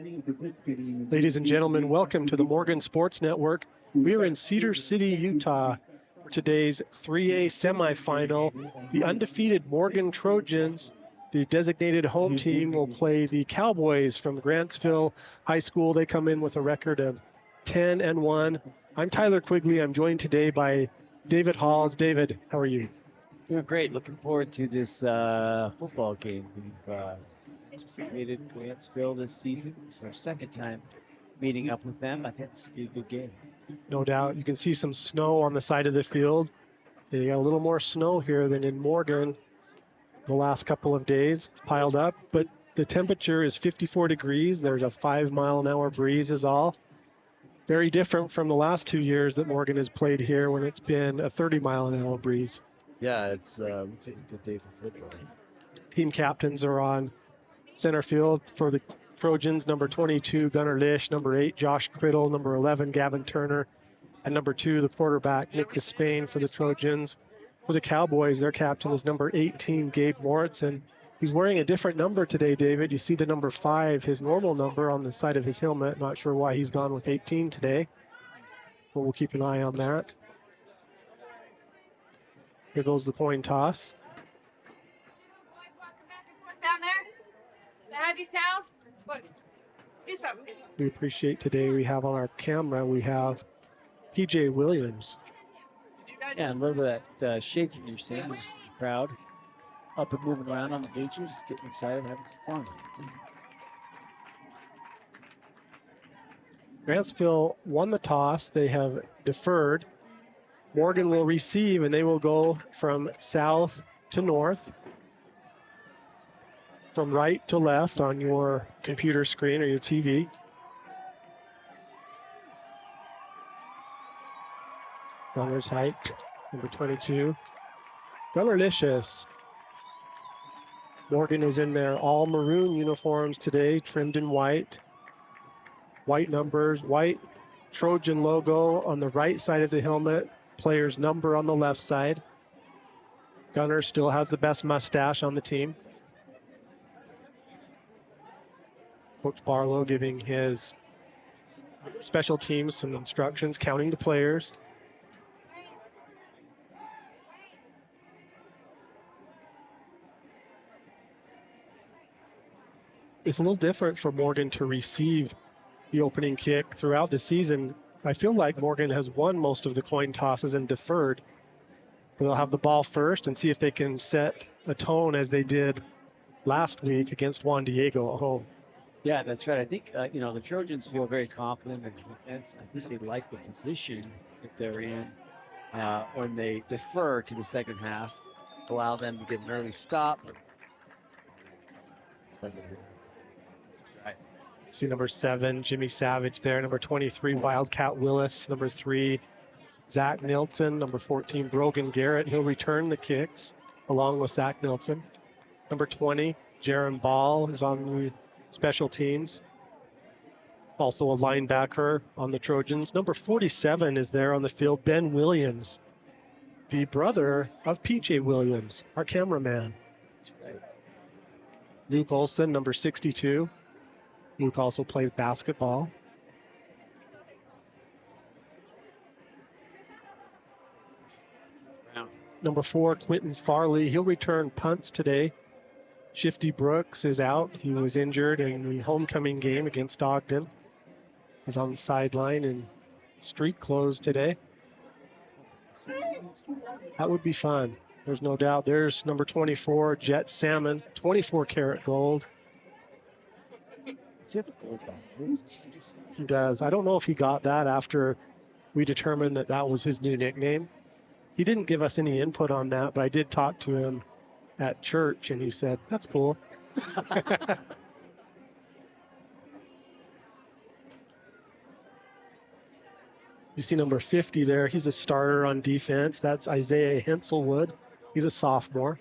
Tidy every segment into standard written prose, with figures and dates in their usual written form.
Ladies and gentlemen, welcome to the Morgan Sports Network. We are in Cedar City, Utah for today's 3A semifinal. The undefeated Morgan Trojans, the designated home team, will play the Cowboys from Grantsville High School. They come in with a record of 10-1. I'm Tyler Quigley. I'm joined today by David Halls. David, how are you? Doing great. Looking forward to this football game. We've participated in Grantsville this season. It's our second time meeting up with them. I think it's going to be a good game. No doubt. You can see some snow on the side of the field. They got a little more snow here than in Morgan the last couple of days. It's piled up, but the temperature is 54 degrees. There's a 5-mile-an-hour breeze is all. Very different from the last 2 years that Morgan has played here when it's been a 30-mile-an-hour breeze. Yeah, it's looks like a good day for football. Team captains are on center field for the Trojans. Number 22, Gunnar Lish. Number 8, Josh Criddle. Number 11, Gavin Turner. And number 2, the quarterback, Nick Despain for the Trojans. For the Cowboys, their captain is number 18, Gabe Moritzen. He's wearing a different number today, David. You see the number 5, his normal number, on the side of his helmet. Not sure why he's gone with 18 today, but we'll keep an eye on that. Here goes the coin toss. Down there? They have these towels? Look, do something. We appreciate today we have on our camera, we have PJ Williams. Yeah, a little bit of that shaking you're seeing is proud. Up and moving around on the bleachers, getting excited, having some fun. Grantsville won the toss. They have deferred. Morgan will receive, and they will go from south to north, from right to left on your computer screen or your TV. Gunner's hike, number 22. Gunner Licious. Morgan is in their all maroon uniforms today, trimmed in white. White numbers, white Trojan logo on the right side of the helmet, player's number on the left side. Gunner still has the best mustache on the team. Coach Barlow giving his special teams some instructions, counting the players. It's a little different for Morgan to receive the opening kick throughout the season. I feel like Morgan has won most of the coin tosses and deferred. They'll have the ball first and see if they can set a tone as they did last week against Juan Diego at home. Yeah, that's right. I think, the Trojans feel very confident in defense. I think they like the position that they're in when they defer to the second half, allow them to get an early stop. Right. See number 7, Jimmy Savage there. Number 23, Wildcat Willis. Number 3, Zach Nilsson. Number 14, Brogan Garrett. He'll return the kicks along with Zach Nilsson. Number 20, Jaron Ball is on the special teams. Also a linebacker on the Trojans. Number 47 is there on the field, Ben Williams, the brother of PJ Williams, our cameraman. That's right. Luke Olson, number 62. Luke also played basketball. Brown. Number 4, Quentin Farley. He'll return punts today. Shifty Brooks is out. He was injured in the homecoming game against Ogden. He's on the sideline in street clothes today. That would be fun. There's no doubt. There's number 24, Jet Salmon, 24 karat gold. Does he have a gold ball? He does. I don't know if he got that after we determined that that was his new nickname. He didn't give us any input on that, but I did talk to him at church, and he said, that's cool. You see number 50 there. He's a starter on defense. That's Isaiah Henselwood. He's a sophomore.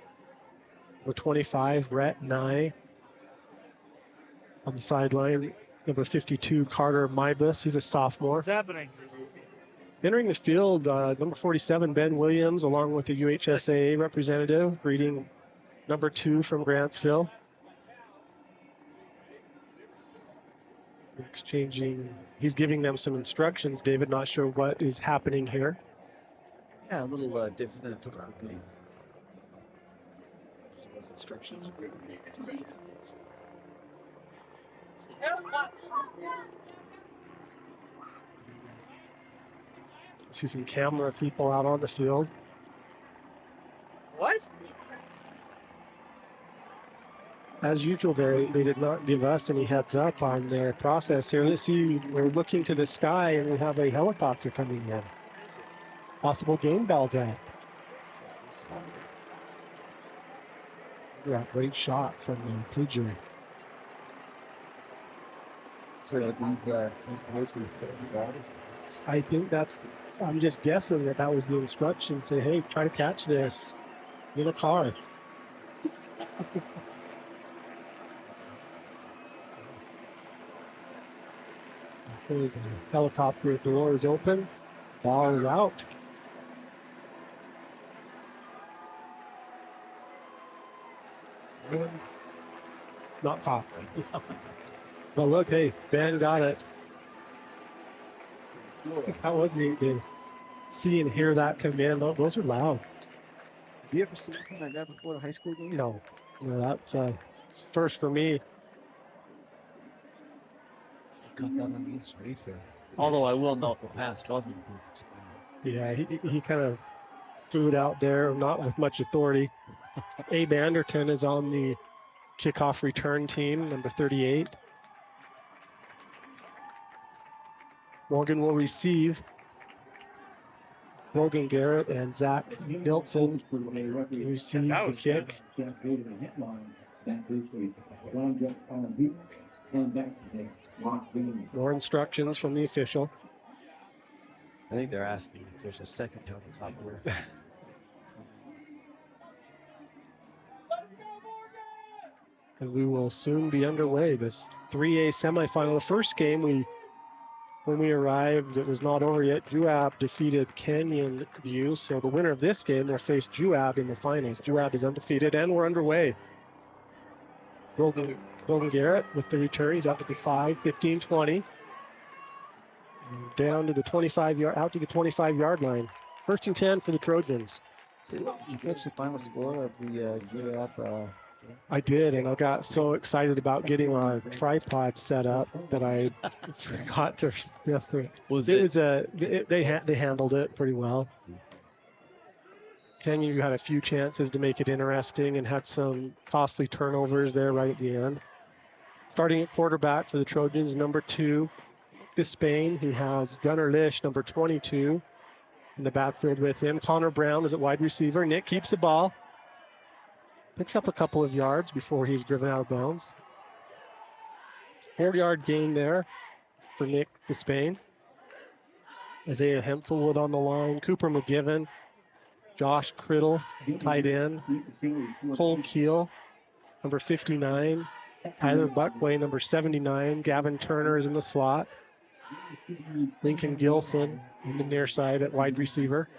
Number 25, Rhett Nye. On the sideline, number 52, Carter Mybus. He's a sophomore. What's happening? Entering the field, number 47, Ben Williams, along with the UHSAA representative, greeting number 2 from Grantsville. Exchanging, he's giving them some instructions. David, not sure what is happening here. Yeah, a little different than a typical game. Those instructions are great. See some camera people out on the field. What? As usual, they did not give us any heads up on their process here. Let's see, we're looking to the sky and we have a helicopter coming in. Possible game bell drop. Yeah, great shot from PJ. So these boys will fit the ball. I think I'm just guessing that was the instruction. Say, hey, try to catch this in a car. Okay, the helicopter door is open. Ball is out. And not caught. But look, hey, Ben got it. That was neat to see and hear that come in. Those are loud. Have you ever seen anything like that before a high school game? No, that's it's first for me. Got that on the straight there. Although I will note the pass wasn't good. Yeah, he kind of threw it out there, not with much authority. Abe Anderton is on the kickoff return team, number 38. Morgan will receive. Brogan Garrett and Zach Nilsson receive the kick. More instructions from the official. I think they're asking if there's a second helicopter. And we will soon be underway. This 3A semifinal. The first game, when we arrived, it was not over yet. Juab defeated Canyon View. So the winner of this game will face Juab in the finals. Juab is undefeated, and we're underway. Brogan Garrett with the return. He's out to the 5, 15, 20. Down to the 25-yard, out to the 25-yard line. First and 10 for the Trojans. So did you catch the final score of the Juab? I did, and I got so excited about getting our tripod set up that I forgot to. They handled it pretty well. Canyon had a few chances to make it interesting and had some costly turnovers there right at the end. Starting at quarterback for the Trojans, number 2, Bispain. He has Gunnar Lish, number 22, in the backfield with him. Connor Brown is at wide receiver. Nick keeps the ball. Picks up a couple of yards before he's driven out of bounds. 4-yard gain there for Nick Bispain. Isaiah Henselwood on the line. Cooper McGivern. Josh Criddle, tight end. Cole Keel, number 59. Tyler Buckway, number 79. Gavin Turner is in the slot. Lincoln Gilson on the near side at wide receiver.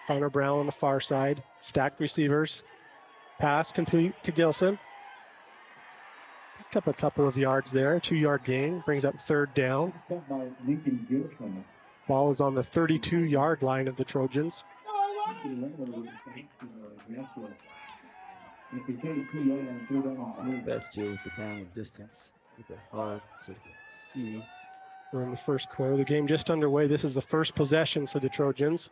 Connor Brown on the far side. Stacked receivers. Pass complete to Gilson. Picked up a couple of yards there. 2-yard gain. Brings up third down. Ball is on the 32-yard line of the Trojans. Best deal with the down distance. Make it hard to see. We're in the first quarter. The game just underway. This is the first possession for the Trojans.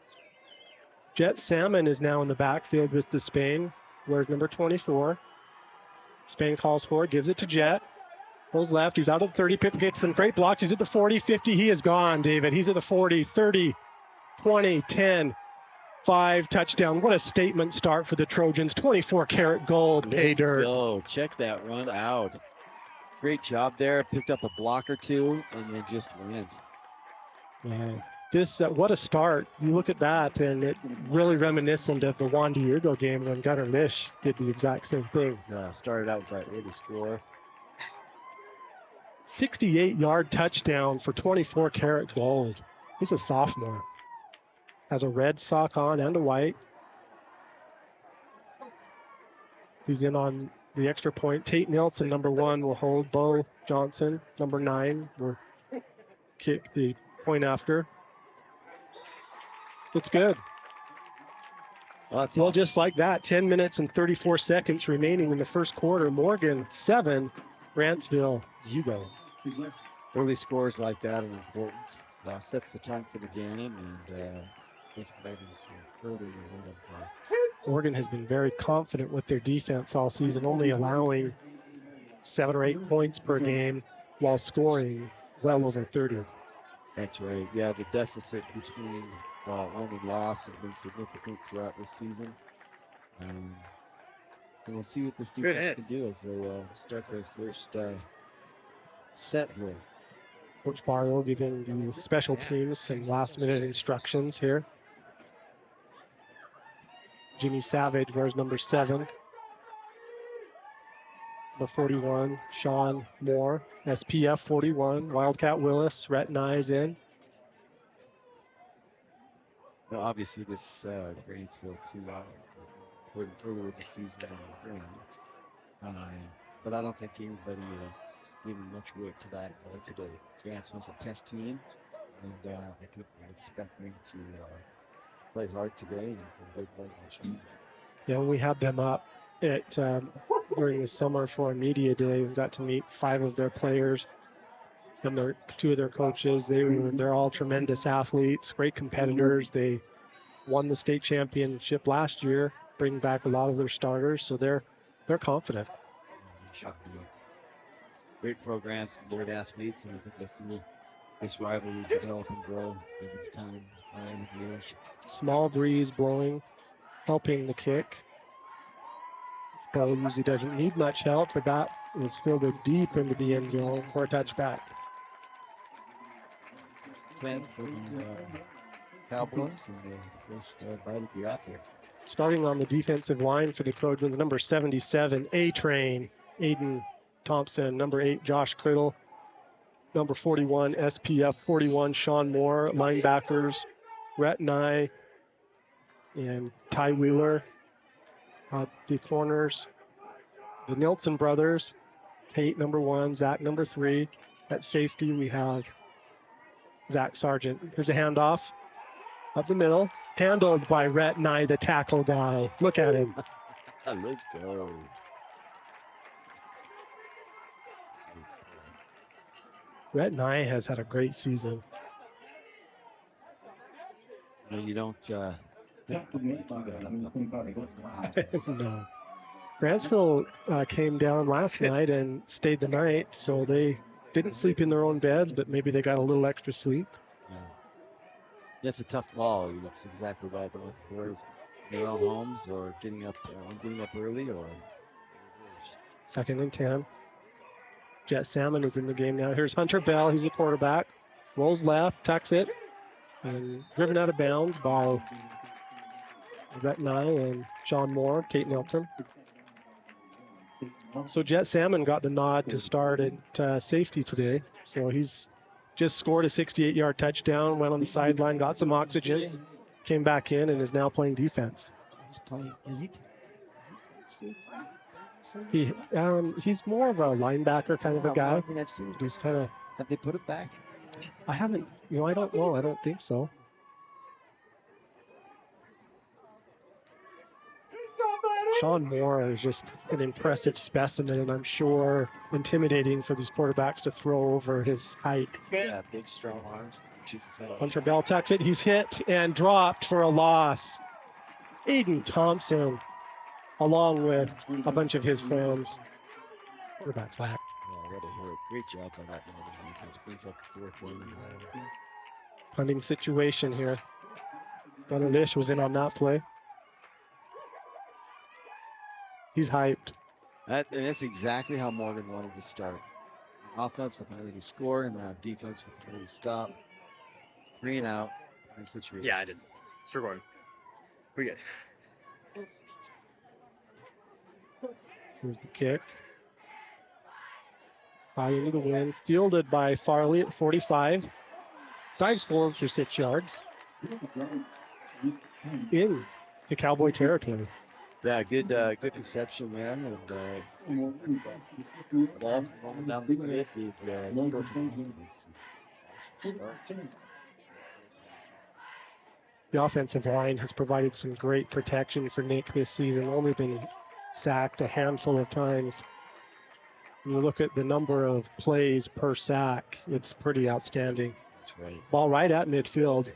Jet Salmon is now in the backfield with Despain. Wears number 24. Spain calls for it, gives it to Jet. Pulls left, he's out of the 30, gets some great blocks. He's at the 40, 50, he is gone, David. He's at the 40, 30, 20, 10, 5, touchdown. What a statement start for the Trojans. 24-karat gold, pay dirt. Go, check that run out. Great job there, picked up a block or two, and then just went. Man, what a start. You look at that, and it really reminiscent of the Juan Diego game when Gunnar Lish did the exact same thing. Started out with that early score. 68-yard touchdown for 24-karat gold. He's a sophomore. Has a red sock on and a white. He's in on the extra point. Tate Nielsen, number 1, will hold. Bo Johnson, number 9, will kick the point after. It's good. Well, that's Well, awesome. just like that, 10 minutes and 34 seconds remaining in the first quarter. Morgan 7, Grantsville 0. Early scores like that are important. Sets the tone for the game, and makes it maybe some early momentum. Morgan has been very confident with their defense all season, only allowing 7 or 8 points per game while scoring well over 30. That's right. Yeah, the deficit between win and loss has been significant throughout this season. And we'll see what this defense can do as they start their first set here. Coach Barlow giving the special teams some last-minute instructions here. Jimmy Savage wears number 7. Number 41, Sean Moore. SPF 41, Wildcat Willis. Rhett Nye's in. Well, obviously, this Grantsville too earlier this season on the ground. But I don't think anybody is giving much weight to that today. Grantsville's a tough team, and I think we're expecting to play hard today and big play on. Yeah, when we had them up at during the summer for a media day, we got to meet 5 of their players and 2 of their coaches. They're all tremendous athletes, great competitors. They won the state championship last year, bringing back a lot of their starters, so they're confident. Great programs, great athletes, and I think we'll see this rivalry develop and grow over time. Small breeze blowing, helping the kick. Bo usually doesn't need much help, but that was fielded deep into the end zone for a touchback. 10 for the Cowboys, and the first bite at the apple. Starting on the defensive line for the Trojans, number 77, A-Train, Aiden Thompson. Number 8, Josh Criddle. Number 41, SPF 41, Sean Moore. Linebackers, Rhett Nye and Ty Wheeler. The corners, the Nielsen brothers. Tate, number 1, Zach, number 3. At safety, we have Zach Sargent. Here's a handoff up the middle. Handled by Rhett Nye, the tackle guy. Look at him. Let's go. Rhett Nye has had a great season. No, you don't think that No. Grantsville came down last night and stayed the night, so they didn't sleep in their own beds, but maybe they got a little extra sleep. Yeah. That's a tough call. That's exactly that. Whereas their own homes or getting up early or 2nd and 10. Jet Salmon is in the game now. Here's Hunter Bell. He's the quarterback. Rolls left, tucks it, and driven out of bounds by Rhett Nye and Sean Moore, Tate Nielsen. So Jet Salmon got the nod to start at safety today. So he's just scored a 68-yard touchdown, went on the sideline, got some oxygen, came back in, and is now playing defense. he's playing. Is he safety? He's more of a linebacker kind of a guy. I mean, I've seen. He's kind of. Have they put it back? I haven't. I don't know. I don't think so. Sean Moore is just an impressive specimen, and I'm sure intimidating for these quarterbacks to throw over his height. Yeah, big, strong arms. Hunter Bell tucks it. He's hit and dropped for a loss. Aiden Thompson, along with a bunch of his friends. Quarterback slack. Yeah, what a hit. Great job on that one. It brings up the 4th one. Punting situation here. Gunnar Lish was in on that play. He's hyped. And that's exactly how Morgan wanted to start. Offense with an early score, and then defense with an early stop. 3 and out. Situation. Yeah, I did. Still going. We good. Here's the kick. High into the wind. Fielded by Farley at 45. Dives forward for 6 yards. In to Cowboy territory. Yeah, good reception there, and ball falling down the field. The Trojan defense. Awesome start. The offensive line has provided some great protection for Nick this season. Only been sacked a handful of times. When you look at the number of plays per sack, it's pretty outstanding. That's right. Ball right at midfield.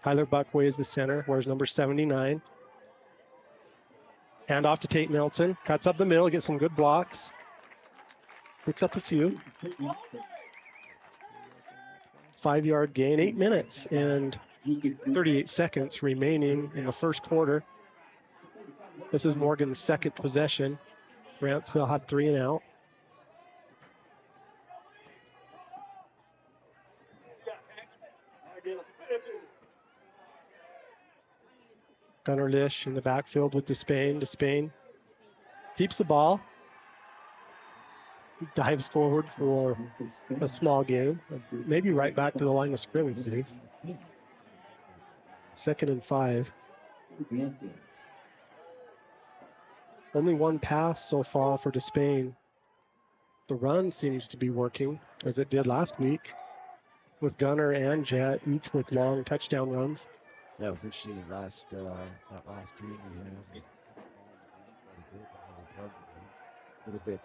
Tyler Buckway is the center, wears number 79. Hand off to Tate Nelson. Cuts up the middle, gets some good blocks. Picks up a few. 5-yard gain, 8 minutes and 38 seconds remaining in the first quarter. This is Morgan's second possession. Grantsville had 3 and out. Gunnar Lish in the backfield with Despain. Despain keeps the ball. Dives forward for a small gain. Maybe right back to the line of scrimmage, Dave. 2nd and 5. Only one pass so far for Despain. The run seems to be working as it did last week with Gunnar and Jet, each with long touchdown runs. That was interesting. That last dream we had. A little bit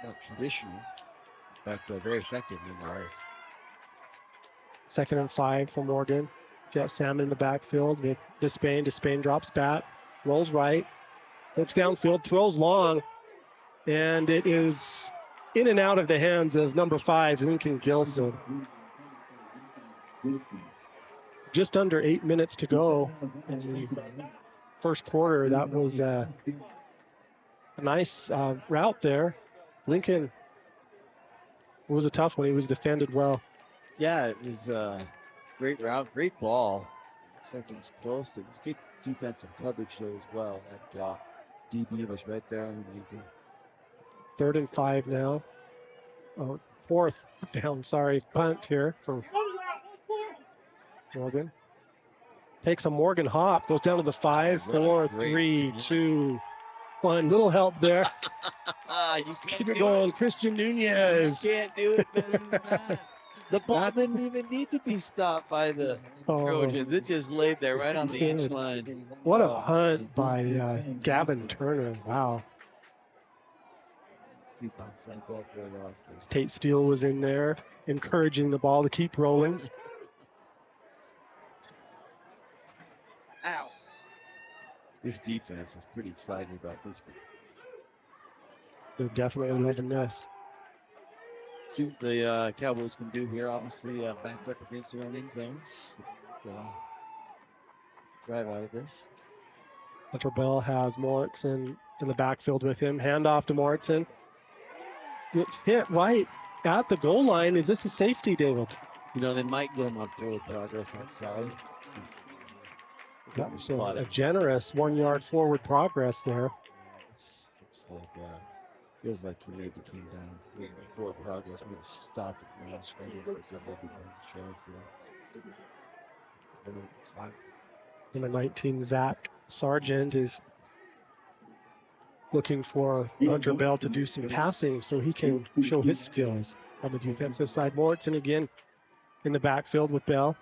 not traditional, but very effective nonetheless. 2nd and 5 for Morgan. Jet Salmon in the backfield with Despain. Despain drops back, rolls right, looks downfield, throws long, and it is in and out of the hands of number 5, Lincoln Gilson. Just under 8 minutes to go in the first quarter. That was a nice route there. Lincoln was a tough one. He was defended well. Yeah, it was a great route, great ball. Second was close. It was good defensive coverage though as well. That DB was right there on Lincoln. 3rd and 5 now. 4th down, punt here for Morgan. Takes a Morgan hop, goes down to the 5, 4, 3, 2, 1. Little help there. Keep it going, Christian Nunez. You can't do it better than that. The ball didn't even need to be stopped by the Trojans. It just laid there right on the inch line. What a punt by Gavin Turner. Wow. Tate Steele was in there, encouraging the ball to keep rolling. Ow. This defense is pretty excited about this one. They're definitely loving this. See what the Cowboys can do here. Obviously, backed up against their own end zone. Drive out of this. Hunter Bell has Moritzen in the backfield with him. Handoff to Moritzen. Gets hit right at the goal line. Is this a safety, David? You know, they might get him on forward progress outside. That was a generous 1-yard forward progress there. It's like, feels like he maybe came down forward progress. Maybe stopped at the last Number 19, Zach Sargent is looking for Hunter Bell to do some passing so he can show his skills on the defensive side. Moritzen again in the backfield with Bell.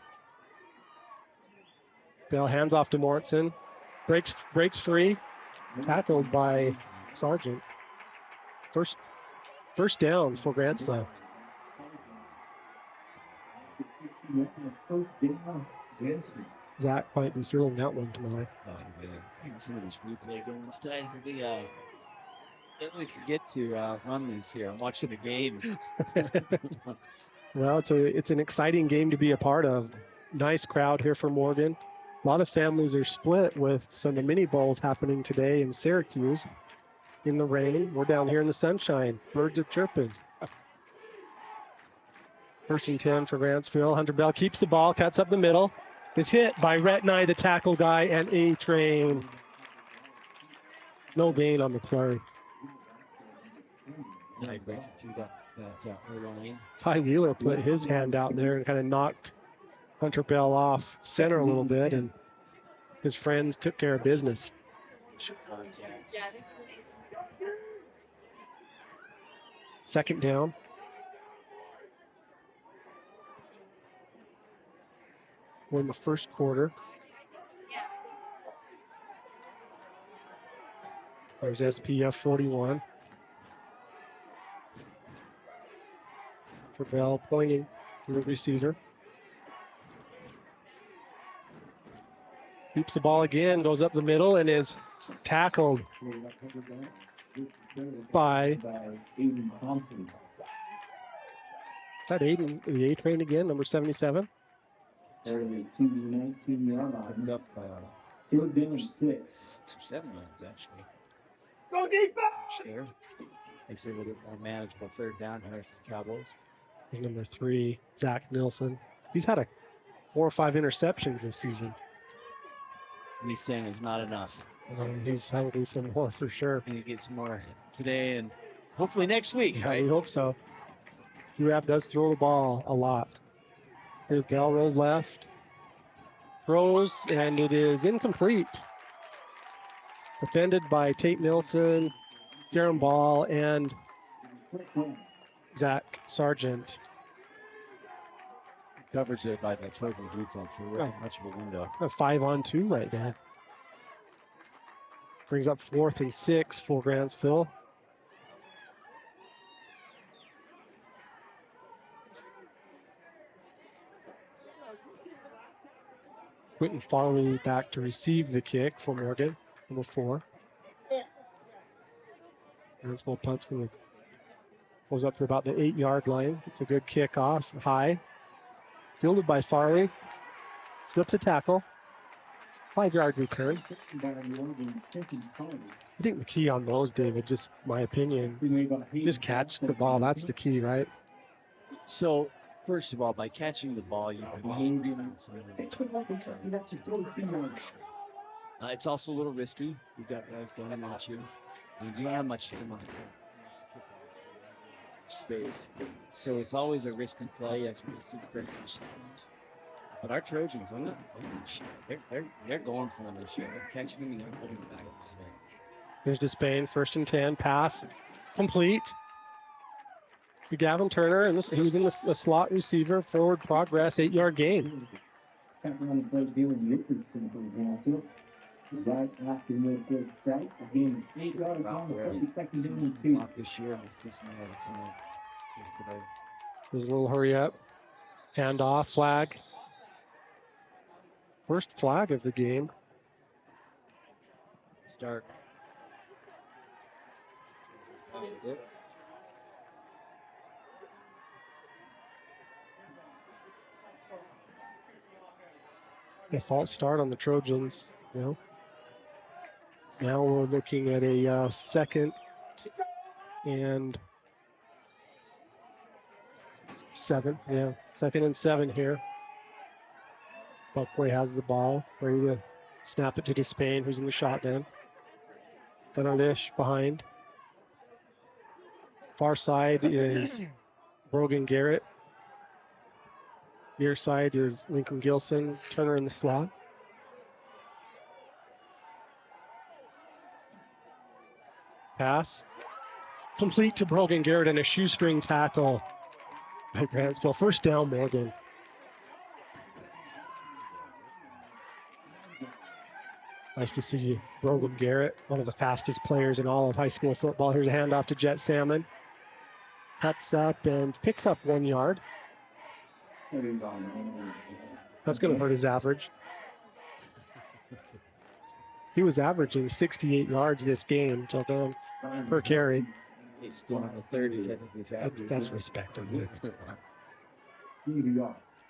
Bell hands off to Moritzen. Breaks free. Tackled by Sargent. First down for Grantsville. Zach might be throwing that one tomorrow. Oh, man. Some of this replay going today. Let me forget to run these here. I'm watching the game. Well, it's an exciting game to be a part of. Nice crowd here for Morgan. A lot of families are split with some of the mini bowls happening today in Syracuse. In the rain, we're down here in the sunshine. Birds are chirping. 1st and 10 for Grantsville. Hunter Bell keeps the ball, cuts up the middle. Is hit by Retnai, the tackle guy, and A-Train. No gain on the play. Ty Wheeler put his hand out there and kind of knocked Hunter Bell off center a little bit, and his friends took care of business. initial contact. Yeah, Second down. We're in the first quarter. There's SPF 41. For Bell pointing to the receiver. Keeps the ball again, goes up the middle, and is tackled by, is that Aiden, the A train again, number 77? Picked up 7 yards, actually. Go deep! There. Makes it a little bit more manageable third down here for the Cowboys. And number 3, Zach Nilsson. He's had 4 or 5 interceptions this season. And he's saying it's not enough. He's hungry for more for sure. And he gets more today and hopefully next week, Yeah, right? we hope so. UAB does throw the ball a lot. Here's Bell, rolls left. Throws, and it is incomplete. Defended by Tate Nilsson, Jaron Ball, and Zach Sargent. Coverage there by the Trojan defense. There wasn't much of a window. A 5-on-2 right now. Brings up 4th and 6 for Grantsville. Quentin Farley back to receive the kick for Morgan, number 4. Grantsville punts from the, goes up to about the 8-yard line. It's a good kick off, high. Fielded by Farley. Slips a tackle. 5-yard return. I think the key on those, David, just my opinion, just catch the ball. That's the key, right? So, first of all, by catching the ball, you can it's also a little risky. You've got guys going at you. And you don't have much time on space. So it's always a risky play as we see first teams. But our Trojans, they're going for them this year. They're catching them and they're putting them back. Here's Despain, 1st and 10, pass complete to Gavin Turner, and he was in the slot receiver, forward progress, 8-yard gain. Right after the first strike, again, 8 yards on the 42nd this year, it's just more of a time. There's a little hurry up. Handoff, flag. First flag of the game. Start. A false start on the Trojans. Well, now we're looking at a 2nd and 7. Yeah, 2nd and 7 here. Buckway has the ball, ready to snap it to Despain, who's in the shotgun. Gunnerlish behind. Far side is Brogan Garrett. Near side is Lincoln Gilson. Turner in the slot. Pass. Complete to Brogan Garrett and a shoestring tackle by Grantsville. First down, Morgan. Nice to see Brogan Garrett, one of the fastest players in all of high school football. Here's a handoff to Jet Salmon. Cuts up and picks up 1 yard. That's going to hurt his average. He was averaging 68 yards this game per carry. He's still in the 30s. I think he's average. That's respectable.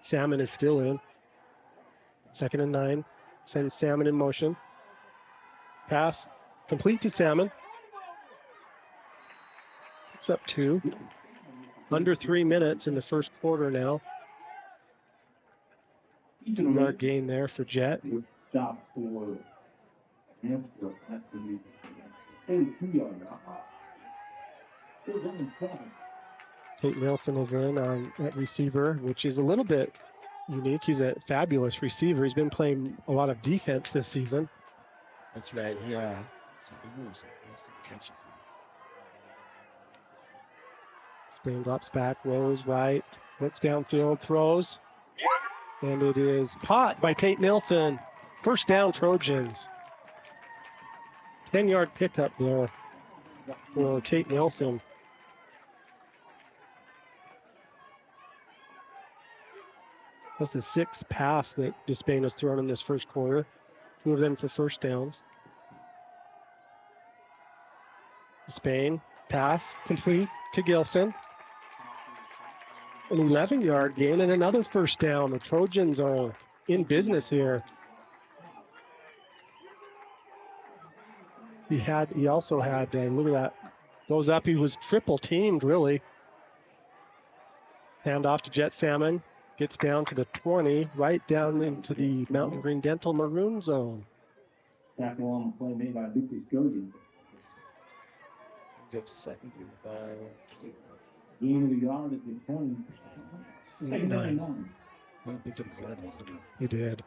Salmon is still in. 2nd and 9. Sends Salmon in motion. Pass complete to Salmon. Picks up 2. Under 3 minutes in the first quarter now. 2-yard gain there for Jet. Stop for Tate Nelson is in on at receiver, which is a little bit unique. He's a fabulous receiver. He's been playing a lot of defense this season. That's right. Yeah. Some aggressive catches. Spain drops back, rolls right, looks downfield, throws, and it is caught by Tate Nilsson. First down, Trojans. 10-yard pickup there for Tate Nilsson. That's the 6th pass that Despain has thrown in this first quarter. 2 of them for first downs. Despain, pass, complete to Gilson. An 11-yard gain and another first down. The Trojans are in business here. He also had, look at that, goes up, he was triple teamed really. Hand off to Jet Salmon, gets down to the 20, right down into the Mountain Green Dental maroon zone. Tackle on the play made by Lucas Gogan. Second Gain of the yard at the 20. Second down and 9. He did.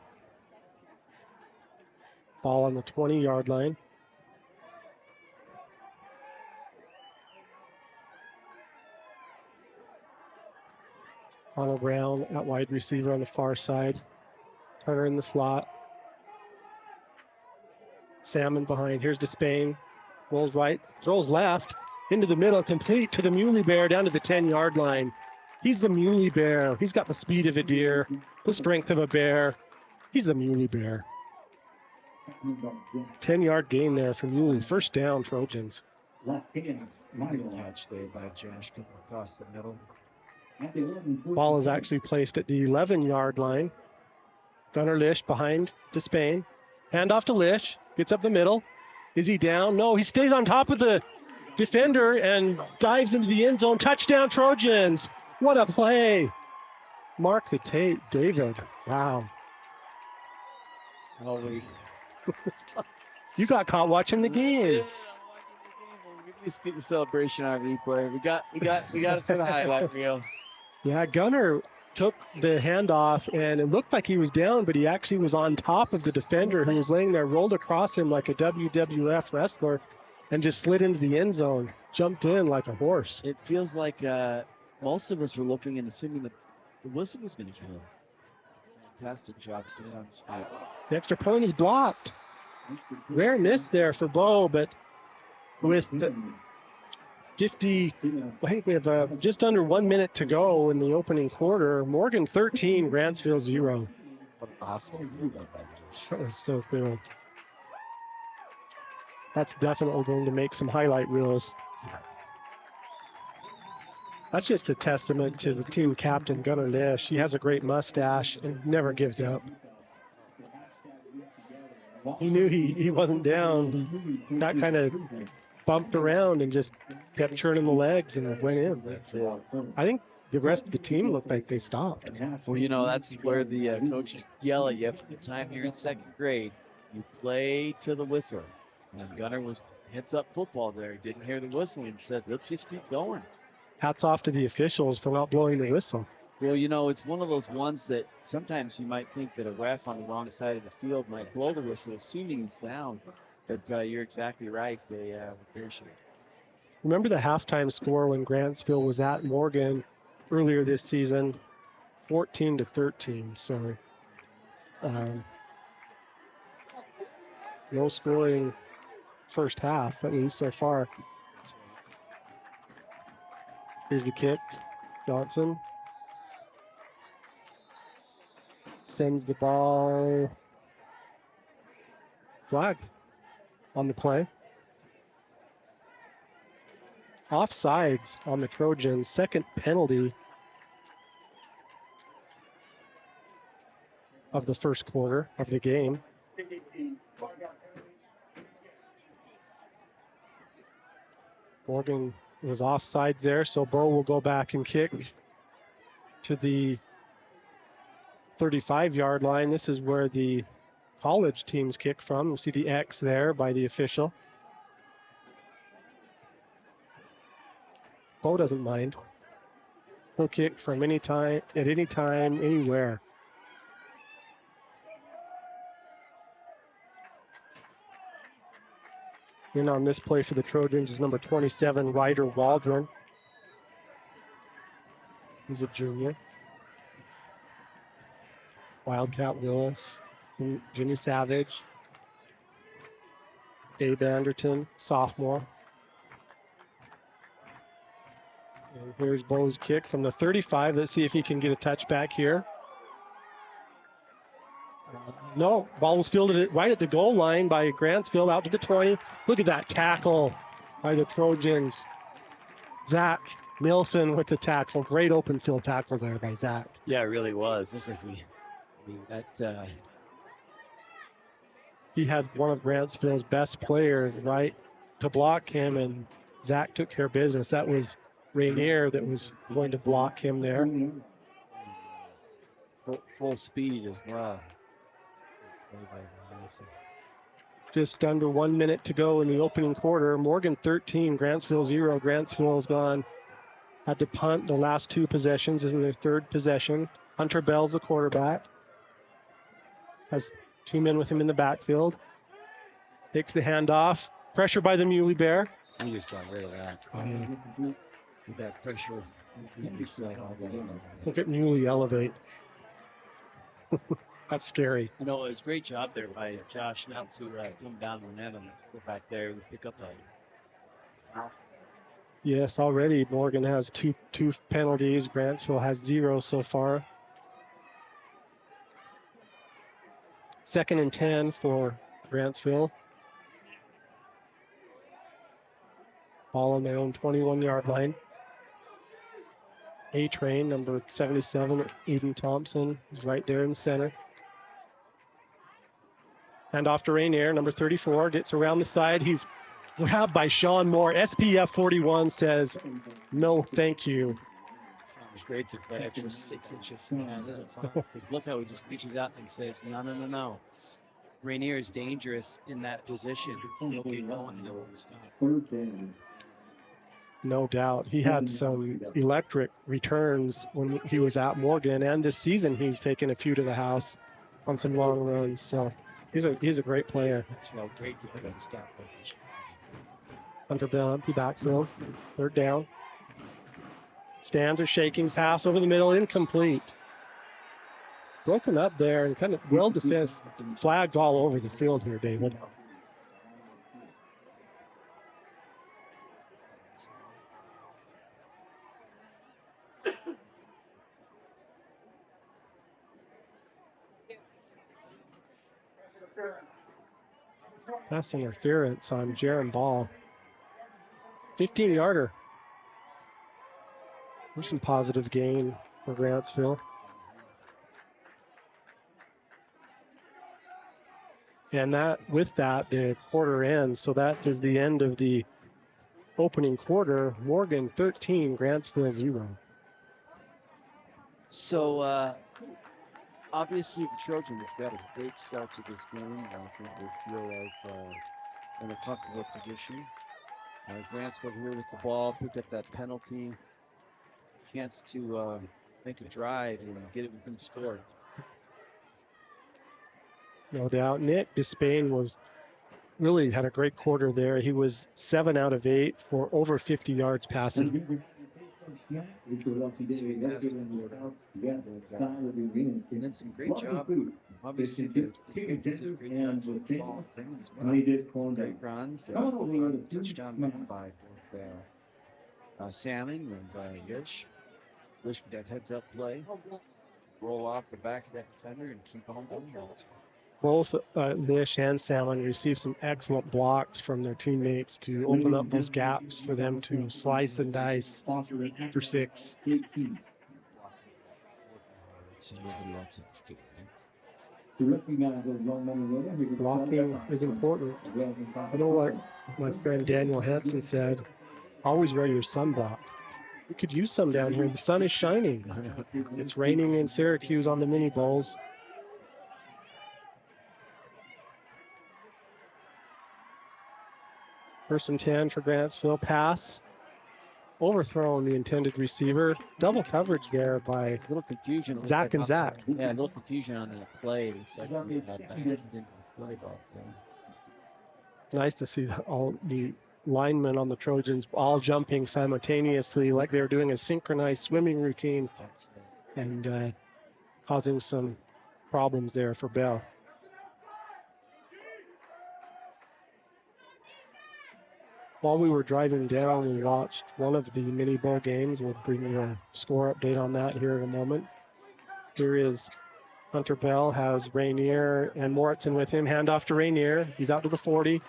Ball on the 20-yard line. Arnold Brown at wide receiver on the far side. Turner in the slot. Salmon behind. Here's Despain. Rolls right, throws left, into the middle, complete to the Muley Bear down to the 10-yard line. He's the Muley Bear. He's got the speed of a deer, the strength of a bear. He's the Muley Bear. 10-yard gain there for Muley. First down, Trojans. catch there by Josh coming across the middle. Ball is actually placed at the 11-yard line. Gunnar Lish behind Despain. Hand off to Lish. Gets up the middle. Is he down? No, he stays on top of the defender and dives into the end zone. Touchdown, Trojans. What a play. Mark the tape, David. Wow. Holy. You got caught watching the game. We get the celebration on replay. We got it for the highlight reel. Yeah, Gunnar took the handoff and it looked like he was down, but he actually was on top of the defender who was laying there, rolled across him like a WWF wrestler, and just slid into the end zone. Jumped in like a horse. It feels like most of us were looking and assuming that the whistle was going to kill him. Fantastic job staying on his feet. The extra point is blocked. Rare miss there for Bo, but with the 50, I think we have just under 1 minute to go in the opening quarter. Morgan 13, Grantsville 0. What awesome. That was so cool. That's definitely going to make some highlight reels. That's just a testament to the team captain, Gunnar Lish. He has a great mustache and never gives up. He knew he wasn't down. He got kind of bumped around and just kept churning the legs and went in. I think the rest of the team looked like they stopped. Well, you know, that's where the coaches yell at you from the time you're in second grade. You play to the whistle. And Gunnar was heads up football there. He didn't hear the whistle and said, let's just keep going. Hats off to the officials for not blowing the whistle. Well, you know, it's one of those ones that sometimes you might think that a ref on the wrong side of the field might blow the whistle, assuming he's down. But you're exactly right. They appreciate it. Remember the halftime score when Grantsville was at Morgan earlier this season? 14-13. So low scoring first half, at least so far. Here's the kick. Johnson sends the ball. Flag on the play. Offsides on the Trojans. Second penalty of the first quarter of the game. Morgan was offsides there, so Bo will go back and kick to the 35-yard line. This is where the college teams kick from. You see the X there by the official. Bo doesn't mind. He'll kick from any time, at any time, anywhere. In on this play for the Trojans is number 27, Ryder Waldron. He's a junior. Wildcat Willis, Jimmy Savage, Abe Anderton, sophomore. And here's Bo's kick from the 35. Let's see if he can get a touchback here. No, ball was fielded right at the goal line by Grantsville out to the 20. Look at that tackle by the Trojans. Zach Nilsson with the tackle. Great open field tackle there by Zach. Yeah, it really was. This is He had one of Grantsville's best players right to block him, and Zach took care of business. That was Rainier that was going to block him there. full speed as well. Just under 1 minute to go in the opening quarter. Morgan 13, Grantsville 0. Grantsville's gone. Had to punt the last two possessions. This is their third possession. Hunter Bell's the quarterback. Has two men with him in the backfield. Takes the handoff. Pressure by the Muley Bear. He just got rid of that. Oh, yeah. With that pressure, can't be set all day. Look at Muley elevate. That's scary. You know, it was a great job there by Josh now to come down the net and go back there and pick up a. Yes, already Morgan has two penalties. Grantsville has 0 so far. 2nd and 10 for Grantsville. Ball on their own 21-yard line. A-Train, number 77, Eden Thompson, is right there in the center. Hand off to Rainier, number 34, gets around the side. He's grabbed by Sean Moore. SPF 41 says, no, thank you. It was great to play extra 6 inches. Because look how he just reaches out and says, no. Rainier is dangerous in that position. He'll be going, he'll stop. No doubt. He had some electric returns when he was at Morgan, and this season he's taken a few to the house on some long runs. So he's a great player. That's real great defensive stop. Hunter Bell, empty backfield. 3rd down. Stands are shaking. Pass over the middle, incomplete. Broken up there and kind of well defended. Flags all over the field here, David. Pass interference on Jaron Ball. 15-yarder. There's some positive gain for Grantsville. And with that, the quarter ends. So that is the end of the opening quarter. Morgan 13, Grantsville 0. So, obviously, the Trojans got a great start to this game. I think they feel like in a comfortable position. Grantsville here with the ball, picked up that penalty. Chance to make a drive and get it within the score. No doubt. Nick Despain really had a great quarter there. He was 7 out of 8 for over 50 yards passing. And then some great job. Obviously, the Trojans did a great job with the ball as well. Great runs. Touchdown by both Salmon and Yish. Yish with that heads-up play. Roll off the back of that defender and keep on going. Both Lish and Salmon received some excellent blocks from their teammates to open up those gaps for them to slice and dice for 6. Blocking is important. I know what my friend Daniel Hansen said, always wear your sunblock. We could use some down here. The sun is shining. It's raining in Syracuse on the mini bowls. First and 10 for Grantsville. Pass. Overthrown the intended receiver. Double coverage there by A little confusion. Zach and Zach. Yeah, a little confusion on the play. Looks like we had that. Didn't play ball. So. Nice to see all the linemen on the Trojans all jumping simultaneously like they were doing a synchronized swimming routine That's right. and causing some problems there for Bell. While we were driving down, we watched one of the mini bowl games. We'll bring you a score update on that here in a moment. Here is Hunter Bell, has Rainier and Moritzen with him. Handoff to Rainier. He's out to the 40,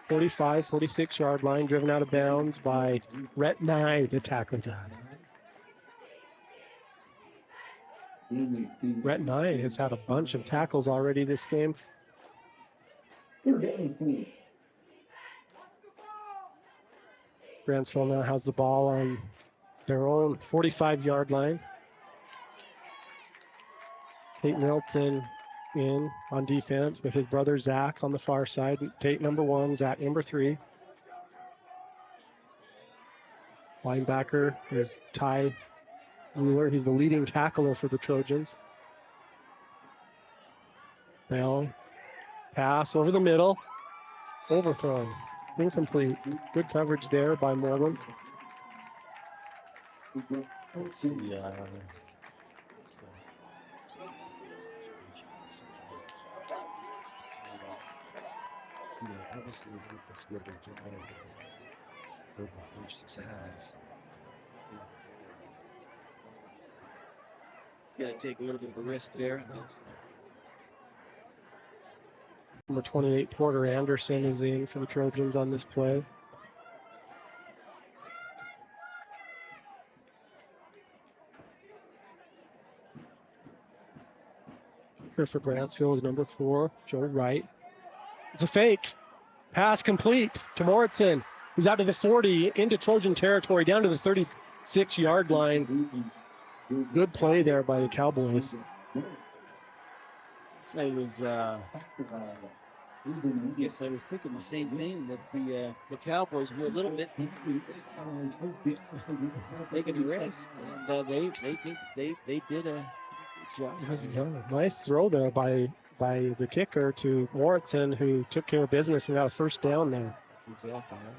45, 46-yard line, driven out of bounds by Rhett Nye, the tackle guy. Rhett Nye has had a bunch of tackles already this game. Grantsville now has the ball on their own 45-yard line. Tate Milton in on defense with his brother Zach on the far side. Tate number 1, Zach number 3. Linebacker is Ty Wheeler. He's the leading tackler for the Trojans. Bell, pass over the middle. Overthrown. Incomplete. Good coverage there by Morgan. Let's see. Obviously, it's good to finish this half. Got to take a little bit of a risk there. Number 28, Porter Anderson is in for the Trojans on this play. Here for Grantsville is number 4, Joe Wright. It's a fake. Pass complete to Moritzen. He's out to the 40, into Trojan territory, down to the 36-yard line. Good play there by the Cowboys. So I guess I was thinking the same thing, that the Cowboys were a little bit taking a risk, and they did a good job. Nice throw there by the kicker to Moritzen, who took care of business and got a first down there. That's exactly right.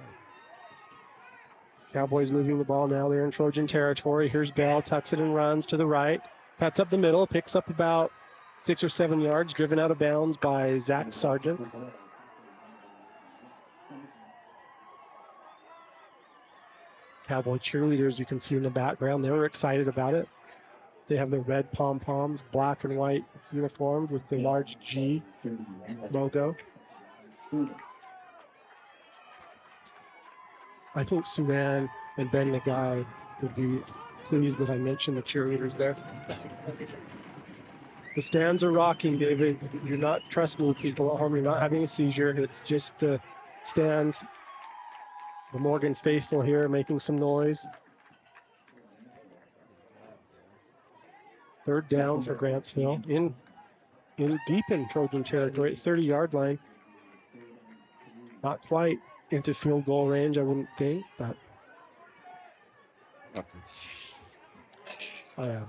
Cowboys moving the ball now. They're in Trojan territory. Here's Bell, tucks it and runs to the right. Cuts up the middle, picks up about 6 or 7 yards, driven out of bounds by Zach Sargent. Cowboy cheerleaders, you can see in the background, they were excited about it. They have the red pom-poms, black and white uniforms with the large G logo. I think Suran and Ben Nagai would be pleased that I mentioned the cheerleaders there. The stands are rocking, David. You're not, trust me, people at home, you're not having a seizure. It's just the stands. The Morgan faithful here making some noise. Third down for Grantsville. In deep in Trojan territory at 30-yard line. Not quite into field goal range, I wouldn't think, but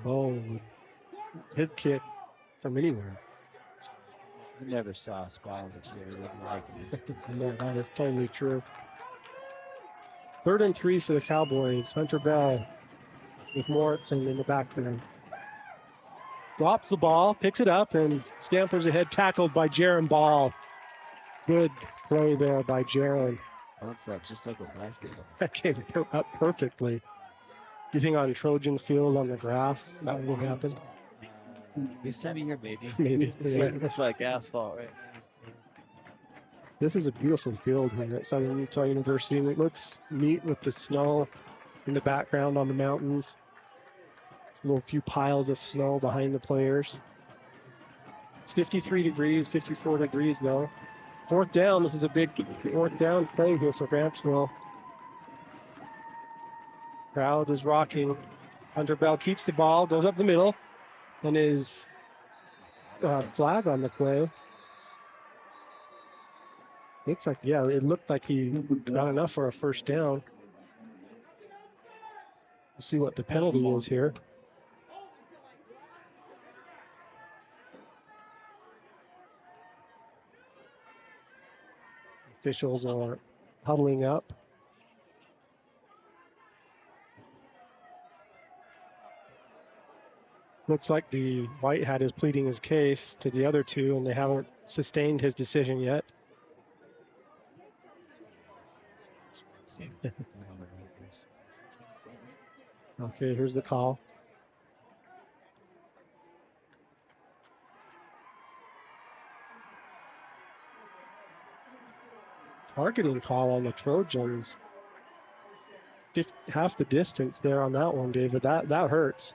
Bo would head kick from anywhere. I never saw a spot over there that like it. No, that is totally true. 3rd and 3 for the Cowboys. Hunter Bell with Moritzen in the background. Drops the ball, picks it up, and scampers ahead, tackled by Jaron Ball. Good play there by Jaron. That's that, just like a basketball. That came up perfectly. You think on Trojan field on the grass that would have happened? This time of year, maybe. Maybe. It's like asphalt, right? This is a beautiful field here at Southern Utah University, and it looks neat with the snow in the background on the mountains. There's a little few piles of snow behind the players. It's 53 degrees, 54 degrees though. 4th down, this is a big 4th down play here for Grantsville. Crowd is rocking. Hunter Bell keeps the ball, goes up the middle, and is flag on the play. Looks like, yeah, it looked like he got enough for a first down. We'll see what the penalty is here. officials are huddling up. Looks like the white hat is pleading his case to the other two, and they haven't sustained his decision yet. Okay, here's the call. Targeting call on the Trojans. Half the distance there on that one, David. That hurts.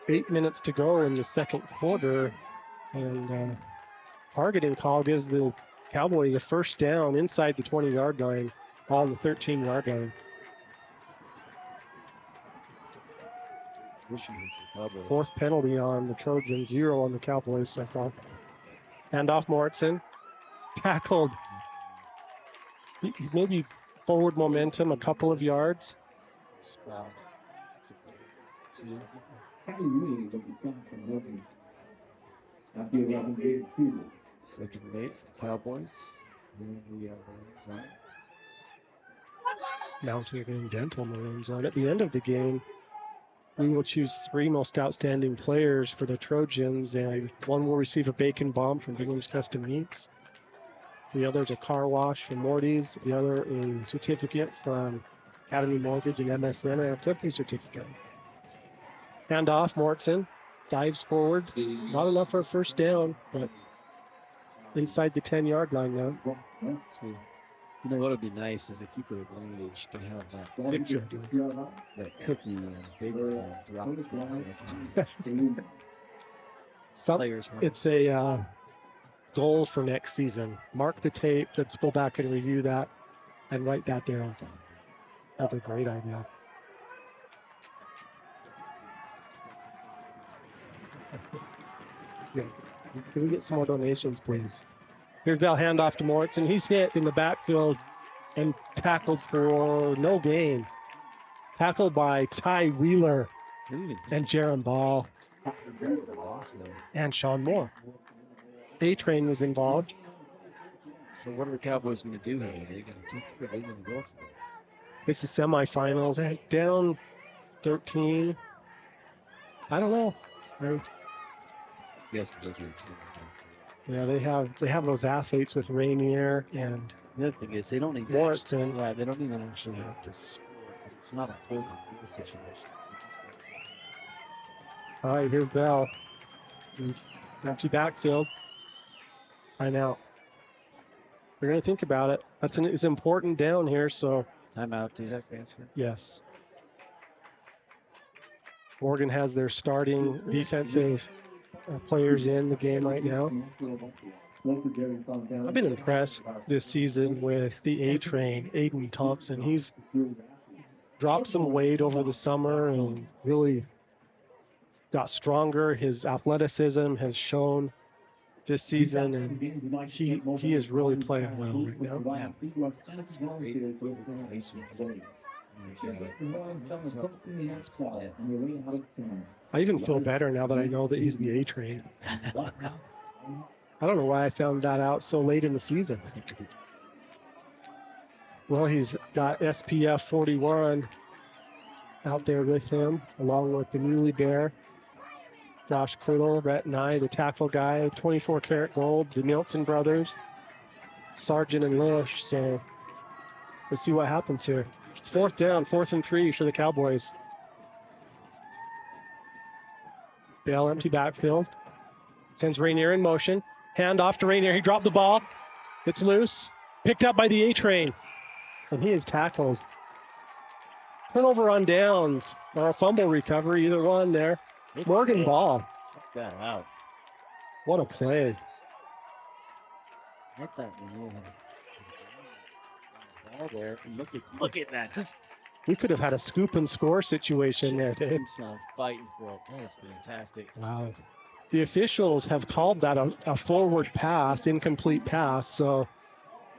8 minutes to go in the second quarter, and targeting call gives the Cowboys a first down inside the 20-yard line, on the 13-yard line. Fourth penalty on the Trojans, 0 on the Cowboys so far. Handoff Mortson, tackled. Maybe forward momentum a couple of yards. Second and 8 for the Cowboys. Mounting and dental maroons on. At the end of the game, we will choose 3 most outstanding players for the Trojans, and one will receive a bacon bomb from Bingham's Custom Meats. The other is a car wash from Morty's. The other a certificate from Academy Mortgage and MSN, and a cookie certificate. Handoff, Mortson dives forward. Not enough for a first down, but inside the 10-yard line now. So, you know what would be nice is if you could arrange to have that cookie and bacon drop. It's a goal for next season. Mark the tape. Let's go back and review that and write that down. That's a great idea. Yeah. Can we get some more donations, please? Here's Bell, handoff to Mortson. He's hit in the backfield and tackled for no gain. Tackled by Ty Wheeler and Jaron Ball and Sean Moore. A-Train was involved. So what are the Cowboys going to do here? Are they going to keep it? Are they going to go for it? It's the semifinals. Down 13. I don't know. Yes, they do. Yeah, they have those athletes with Rainier and the other thing is they don't even Mortson. Yeah, they don't even actually have to score because it's not a full situation. All right, here's Bell. Empty backfield. Timeout. They're going to think about it. It's important down here, so. Timeout. Is that Grantsville? Yes. Oregon has their starting defensive players in the game right now. I've been impressed this season with the A-Train, Aiden Thompson. He's dropped some weight over the summer and really got stronger. His athleticism has shown this season, and he is really playing well right now. I even feel better now that I know that he's the A-Train. I don't know why I found that out so late in the season. Well, he's got SPF 41 out there with him, along with the Muley Bear, Josh Criddle, Rhett Nye, the tackle guy, 24 karat gold, the Nielsen brothers, Sargent and Lish. So let's see what happens here. 4th down, 4th and 3 for the Cowboys. Bell, empty backfield. Sends Rainier in motion. Hand off to Rainier. He dropped the ball. It's loose. Picked up by the A-Train. And he is tackled. Turnover on downs or a fumble recovery, either one there. Morgan Ball. Check that out. What a play. Hit that one. Ball there. Look at that. We could have had a scoop and score situation there, Dave. Fighting for it. That's fantastic. Wow. The officials have called that a forward pass, incomplete pass. So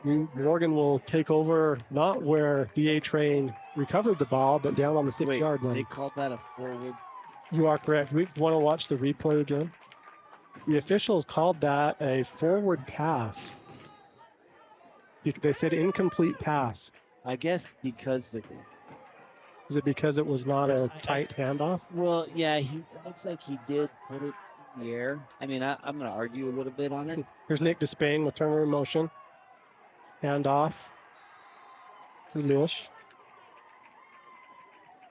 Morgan will take over, not where the A-Train recovered the ball, but down on the 6-yard line. They called that a forward. You are correct. We want to watch the replay again. The officials called that a forward pass. They said incomplete pass. I guess because Is it because it was not a tight handoff? well, yeah, it looks like he did put it in the air. I mean, I'm going to argue a little bit on it. Here's Nick Despain with Turner in motion. Handoff to Lish.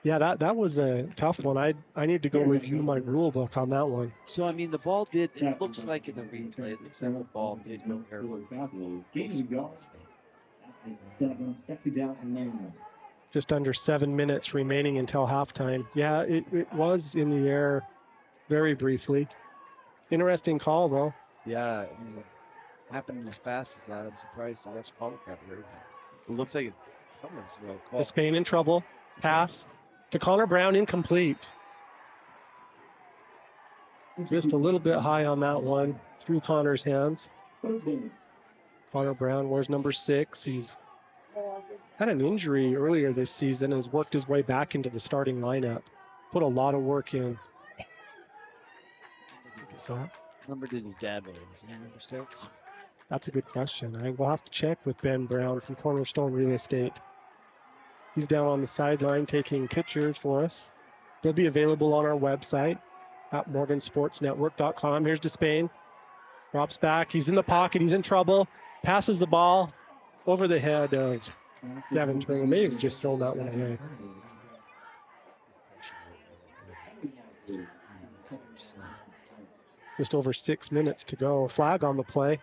Yeah, that was a tough one. I need to go review my rule book on that one. So, I mean, the ball did, it looks like in the replay, it looks like the ball did go there. Just under 7 minutes remaining until halftime. Yeah, it was in the air very briefly. Interesting call, though. Yeah, I mean, happened as fast as that. I'm surprised the refs called it that way. It looks like it was well called. Spain in trouble. Pass to Connor Brown, incomplete. Just a little bit high on that one. Through Connor's hands. Connor Brown wears number 6. He's had an injury earlier this season and has worked his way back into the starting lineup. Put a lot of work in. So, Number did his dad wear? Was he number 6? that's a good question. I will have to check with Ben Brown from Cornerstone Real Estate. He's down on the sideline taking pictures for us. They'll be available on our website at morgansportsnetwork.com. Here's Despain. Drops back. He's in the pocket. He's in trouble. Passes the ball over the head of Gavin Turner. May have just thrown that one away. Just over 6 minutes to go. Flag on the play.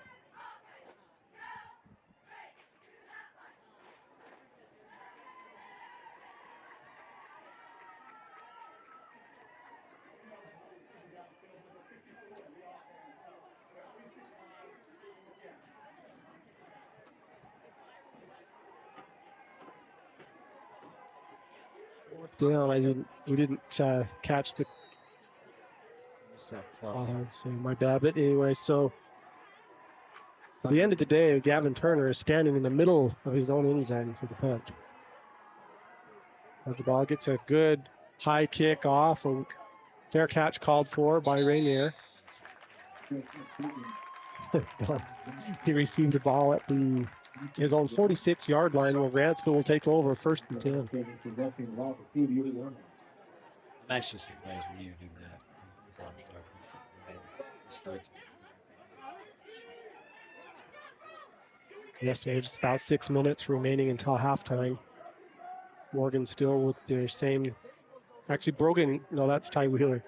Fourth down. We didn't catch the call, so my bad. But anyway, so at the end of the day, Gavin Turner is standing in the middle of his own end zone for the punt. As the ball gets a good high kick off, a fair catch called for by Rainier. He received the ball at his own 46-yard line where Grantsville will take over 1st and 10. I'm actually surprised when you do that. Yes, we have just about 6 minutes remaining until halftime. Morgan still with their same. Actually, Brogan, no, that's Ty Wheeler.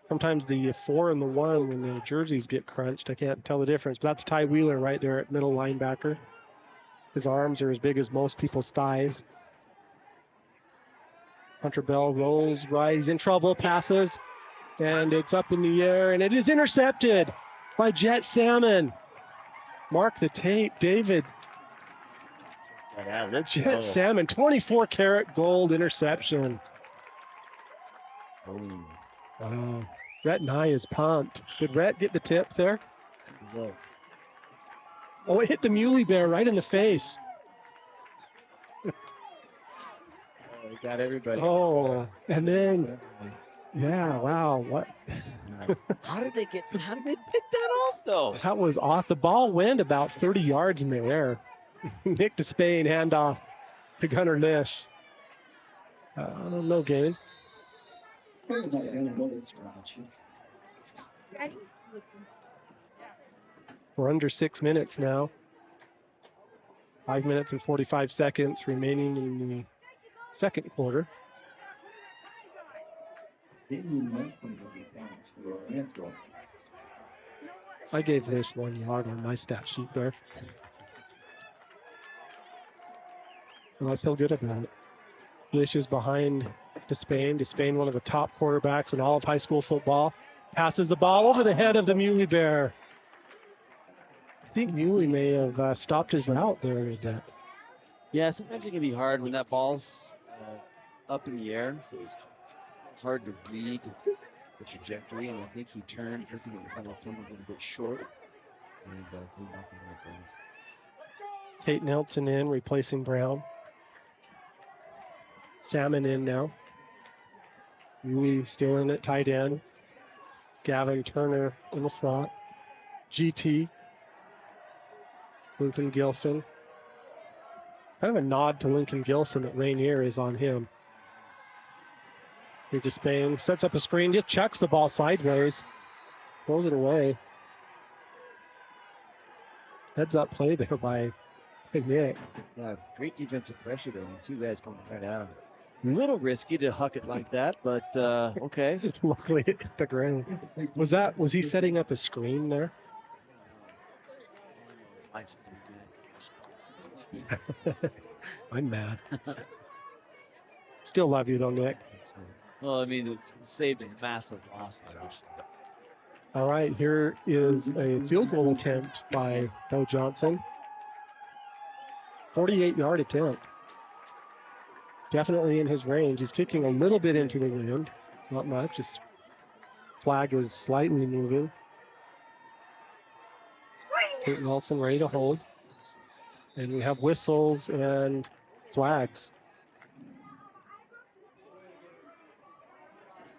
Sometimes the 4 and the 1 when the jerseys get crunched, I can't tell the difference. But that's Ty Wheeler right there at middle linebacker. His arms are as big as most people's thighs. Hunter Bell rolls right. He's in trouble, passes, and it's up in the air, and it is intercepted by Jet Salmon. Mark the tape, David. Jet Salmon, 24-karat gold interception. Wow. Rhett Nye is pumped. Did Rhett get the tip there? Oh, it hit the Muley Bear right in the face. He got everybody. Oh, and then, yeah, wow. What? How did they pick that off, though? That was off. The ball went about 30 yards in the air. Nick Despain, handoff to Gunnar Lish. No gain. We're under 6 minutes now. 5 minutes and 45 seconds remaining in the second quarter. I gave Lish 1 yard on my stat sheet there. And I feel good about it. Lish is behind Despain. Despain, one of the top quarterbacks in all of high school football. Passes the ball over the head of the Muley Bear. I think Muley may have stopped his route there a bit. Yeah, sometimes it can be hard when that ball's up in the air. So it's hard to read the trajectory, and I think he turned. I think it was going to come a little bit short. And came back in that ground. Tate Nelson in, replacing Brown. Salmon in now. Muley still in at tight end. Gavin Turner in the slot. GT, Lincoln Gilson. Kind of a nod to Lincoln Gilson that Rainier is on him. Here to Spain, sets up a screen, just chucks the ball sideways, throws it away. Heads up play there by Nick. Yeah, great defensive pressure there when two guys coming right out of it. Little risky to huck it like that, but okay. Luckily it hit the ground. Was he setting up a screen there? I'm mad. Still love you though, Nick. Well, I mean, it's saved a massive loss there. All right, here is a field goal attempt by Bo Johnson. 48-yard attempt. Definitely in his range. He's kicking a little bit into the wind. Not much. His flag is slightly moving. Tate Nelson ready to hold. And we have whistles and flags.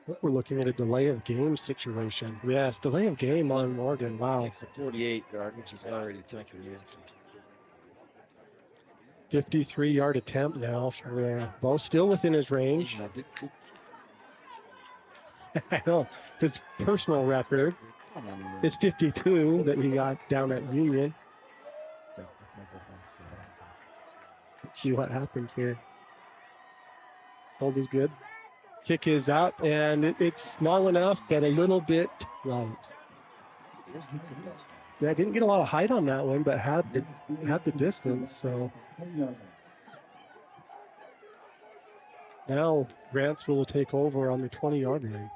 I think we're looking at a delay of game situation. Yes, delay of game on Morgan. Wow. Takes a 48-yard, which is already touching you. 53-yard attempt now for Bo. Still within his range. I know. His personal record is 52 that he got down at Union. Let's see what happens here. Hold is good. Kick is up, and it's long enough, but a little bit right. Yeah, didn't get a lot of height on that one, but had the distance. So now Grantsville will take over on the 20-yard line.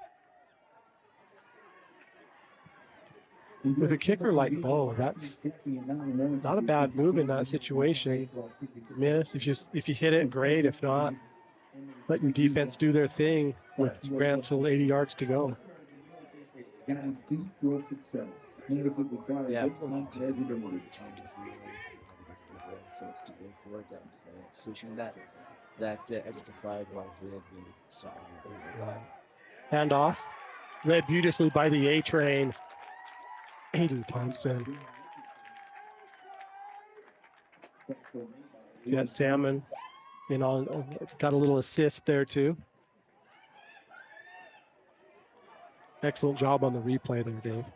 With a kicker like Bo, that's not a bad move in that situation. Miss, if you hit it, great. If not, let your defense do their thing with Grantsville 80 yards to go. Yeah, sense to go for them. So decision that extra 5 yard led the Handoff, led beautifully by the A train. Aiden Thompson. Got Salmon in on, got a little assist there too. Excellent job on the replay there, Dave.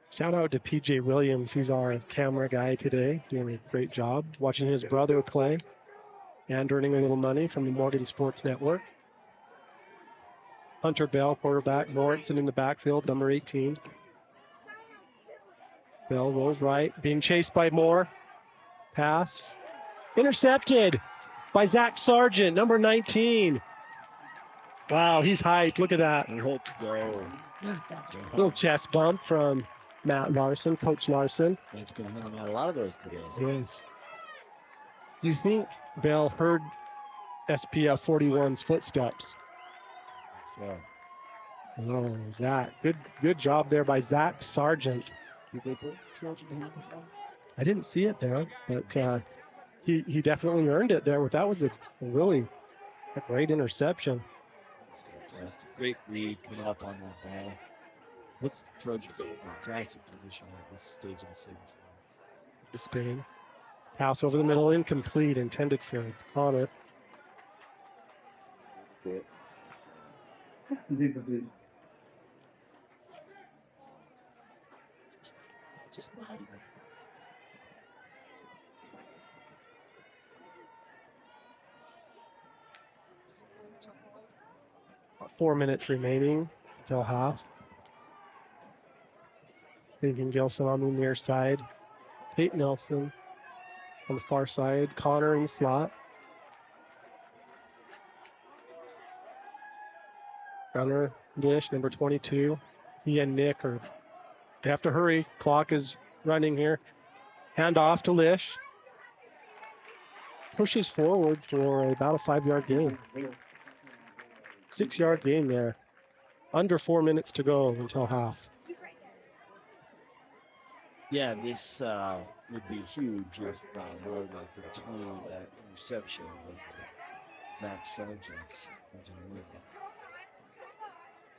Shout out to PJ Williams. He's our camera guy today, doing a great job watching his brother play and earning a little money from the Morgan Sports Network. Hunter Bell, quarterback. Morrison in the backfield, number 18. Bell rolls right, being chased by Moore. Pass. Intercepted by Zach Sargent, number 19. Wow, he's hyped. Look at that. Little chest bump from Matt Larson, Coach Larson. It's going to hit a lot of those today. Yes. You think Bell heard SPF 41's footsteps? So. Oh, Zach. Good job there by Zach Sargent. Did they put Trojan in the I didn't see it there, but he definitely earned it there. That was a great interception. That's fantastic. Great read coming up on that ball. What's Trojans in a fantastic position at this stage of the semifinal? To Spain. Pass over the middle, incomplete, intended for Connor. Just behind her. About 4 minutes remaining until half. Lincoln Gilson on the near side. Tate Nelson on the far side. Connor in the slot. Gunner, Nish, number 22. He and Nick they have to hurry. Clock is running here. Hand off to Lish. Pushes forward for about a 5-yard gain. 6-yard gain there. Under 4 minutes to go until half. Yeah, this would be huge if Northern could turn that interception with Zach Sargent into the movement.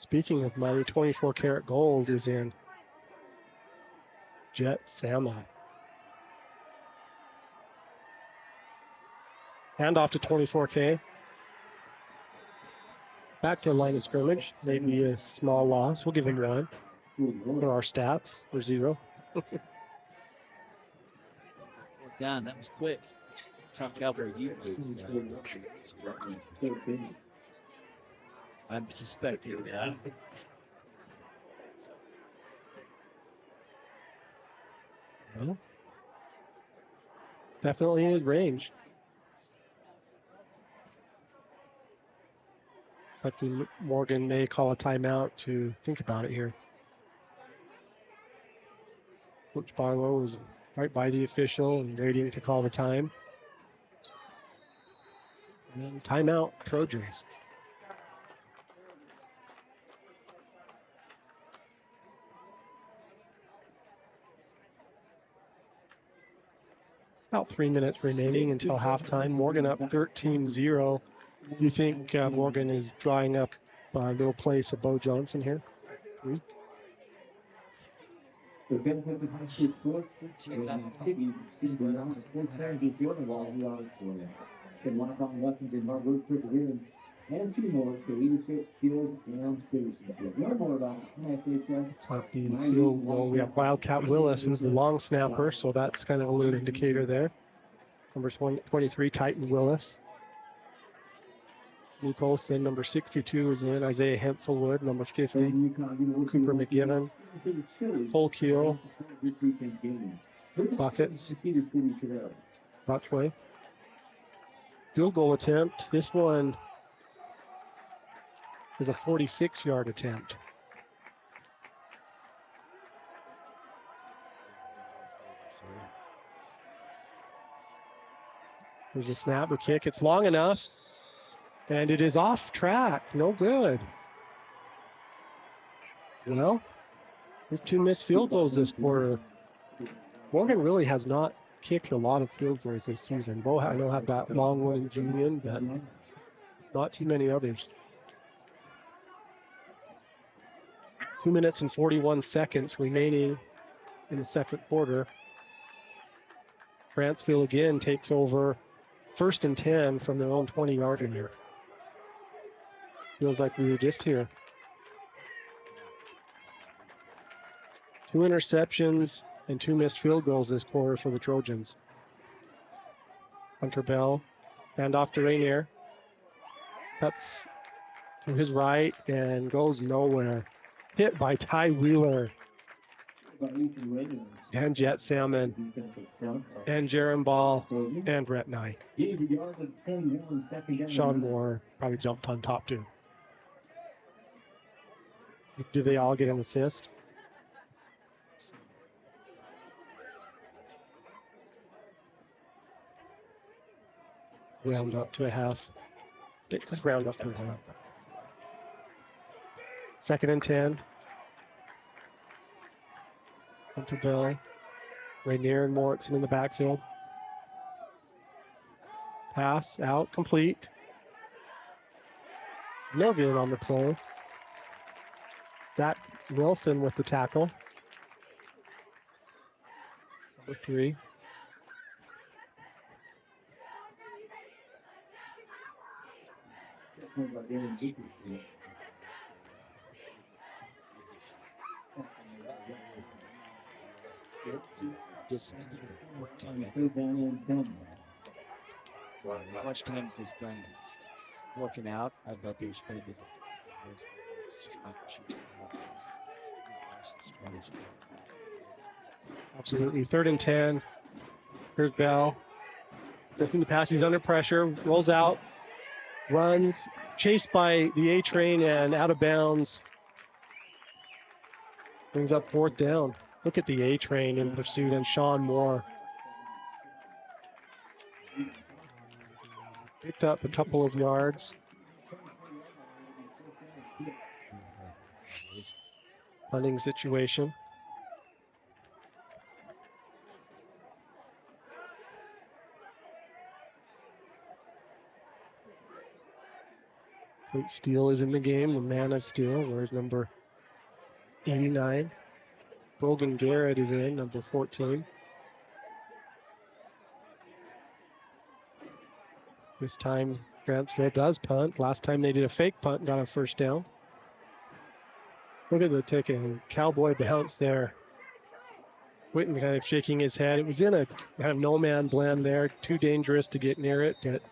Speaking of money, 24 karat gold is in jet salmon. Hand off to 24K. Back to line of scrimmage. Maybe a small loss. We'll give him one. For our stats, we're 0. Fourth down. That was quick. Tough Cowboy defense. I'm suspecting that. Well, it's definitely in his range. I think Morgan may call a timeout to think about it here. Coach Barlow is right by the official and waiting to call the time. And then timeout, Trojans. About 3 minutes remaining until halftime. Morgan up 13-0. You think Morgan is drawing up a little play for Bo Johnson here? And see more for leadership, skills, and citizenship. Learn more about NFHS. It's like the field goal. We have Wildcat Willis, who's the long snapper, so that's kind of a little indicator there. Number 23, Titan Willis. Luke Olson, number 62 is in. Isaiah Henselwood, number 50. Cooper McGivern. Full Keel. Buckets. Buckway. Field goal attempt. This one is a 46-yard attempt. There's a snap, a kick. It's long enough. And it is off track. No good. Well, there's 2 missed field goals this quarter. Morgan really has not kicked a lot of field goals this season. Bo, I know, had that long one in Union, but not too many others. 2 minutes and 41 seconds remaining in the second quarter. Grantsville again takes over 1st and 10 from their own 20-yard line. Feels like we were just here. 2 interceptions and 2 missed field goals this quarter for the Trojans. Hunter Bell, hand off to Rainier. Cuts to his right and goes nowhere. Hit by Ty Wheeler. And Jet Salmon. And Jaron Ball. And Rhett Nye. Sean Moore probably jumped on top too. Do they all get an assist? Round up to a half. Let's round up to a half. 2nd and 10. Hunter Bell. Rainier and Mortson in the backfield. Pass out, complete. Milligan on the play. Zach Wilson with the tackle. Number 3. How much time does he spend working out? I bet they spend it. It's just my strategy. Absolutely. 3rd and 10. Here's Bell. Looking to pass. He's under pressure. Rolls out. Runs. Chased by the A-Train and out of bounds. Brings up 4th down. Look at the A-Train in pursuit and Sean Moore. Picked up a couple of yards. Punting situation. Kate Steele is in the game, the man of steel. Where's number 89? Brogan Garrett is in, number 14. This time, Grantsville does punt. Last time they did a fake punt and got a first down. Look at the take a cowboy bounce there. Witten kind of shaking his head. It was in a kind of no man's land there. Too dangerous to get near it, but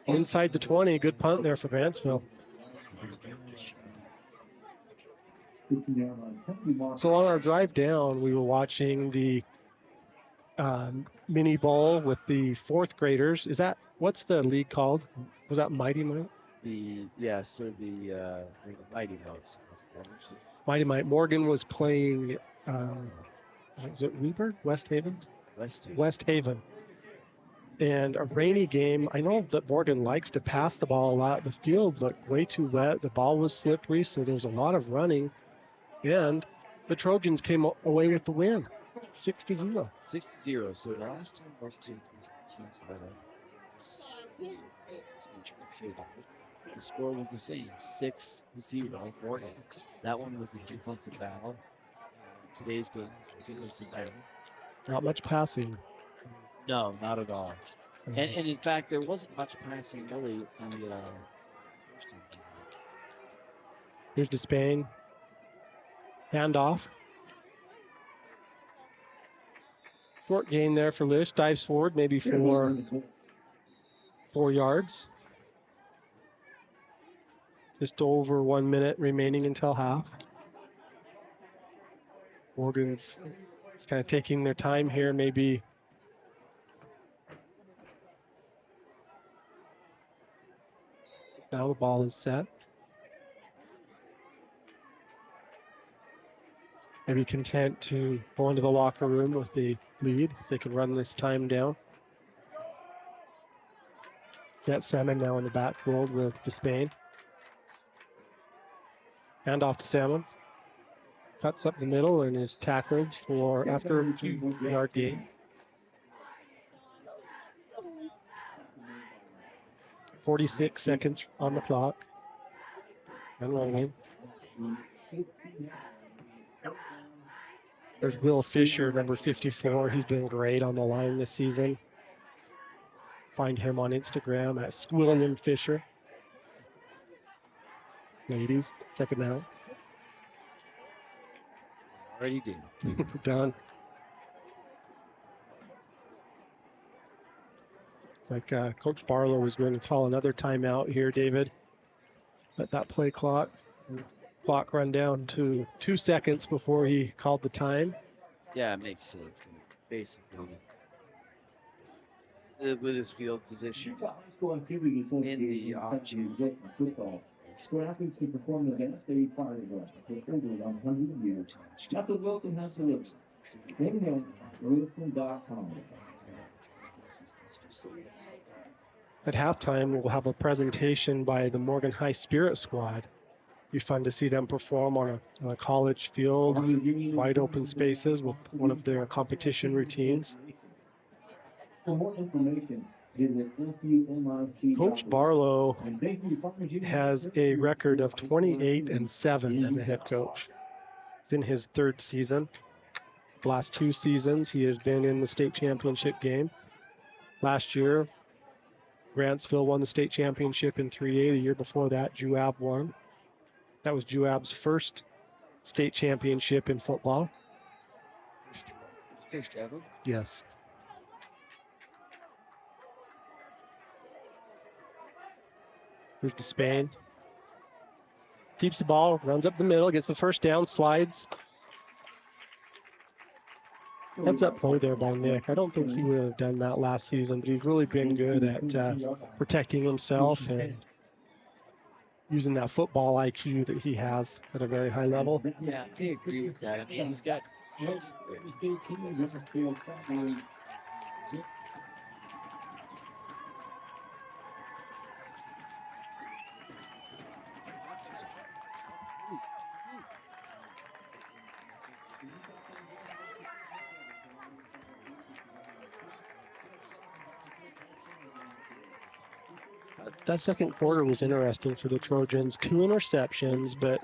inside the 20, good punt there for Grantsville. So on our drive down, we were watching the mini bowl with the fourth graders. Is that, what's the league called? Was that Mighty Might? The Mighty Mouse. Mighty Might. Morgan was playing, was it Weber? West Haven? West Haven. And a rainy game. I know that Morgan likes to pass the ball a lot. The field looked way too wet. The ball was slippery, so there was a lot of running. And the Trojans came away with the win, 6-0. 6-0. So the last time those two teams met up, the score was the same, 6-0 for them. That one was a defensive battle. Today's game is a defensive battle. Not much passing. No, not at all. And in fact, there wasn't much passing really in the first time. Here's Despain. Handoff. Short gain there for Lish. Dives forward, maybe for 4 yards. Just over 1 minute remaining until half. Morgan's kind of taking their time here, maybe. Now the ball is set. Maybe content to go into the locker room with the lead if they can run this time down. Get Salmon now in the backfield with Despain. Hand off to Salmon. Cuts up the middle and is tackled for after a 2-yard gain. 46 seconds on the clock. And rolling. There's Will Fisher, number 54. He's been great on the line this season. Find him on Instagram at Squilliam Fisher. Ladies, check him out. Already did. Done. It's like Coach Barlow was going to call another timeout here, David. Let that play clock run down to 2 seconds before he called the time. Yeah, it makes sense. Basically, with his field position in the options. For athletes to perform the best, they require the over 100 years. Dr. Wilson has the list. Wilson.com. At halftime, we'll have a presentation by the Morgan High Spirit Squad. Be fun to see them perform on a college field, wide open spaces with one of their competition routines. For more information, visit FUMIC. Coach Barlow has a record of 28-7 as a head coach. It's in his 3rd season. The last 2 seasons, he has been in the state championship game. Last year, Grantsville won the state championship in 3A. The year before that, Juab won. That was Juab's first state championship in football. First ever? Yes. Here's Despain. Keeps the ball, runs up the middle, gets the first down, slides. Heads up play there by Nick. I don't think he would have done that last season, but he's really been good at protecting himself and using that football IQ that he has at a very high level. Yeah, I agree with that. I mean, he's got. that second quarter was interesting for the Trojans. 2 interceptions, but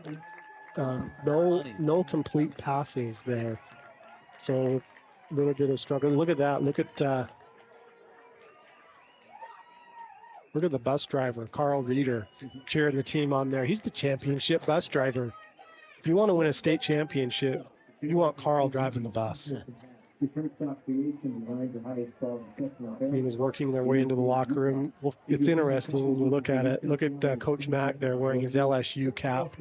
no complete passes there. So a little bit of struggle. Look at that. Look at the bus driver, Carl Reeder, cheering the team on there. He's the championship bus driver. If you want to win a state championship, you want Carl driving the bus. He was working their way into the locker room. Well, it's interesting when you look at it. Look at Coach Mack there wearing his LSU cap.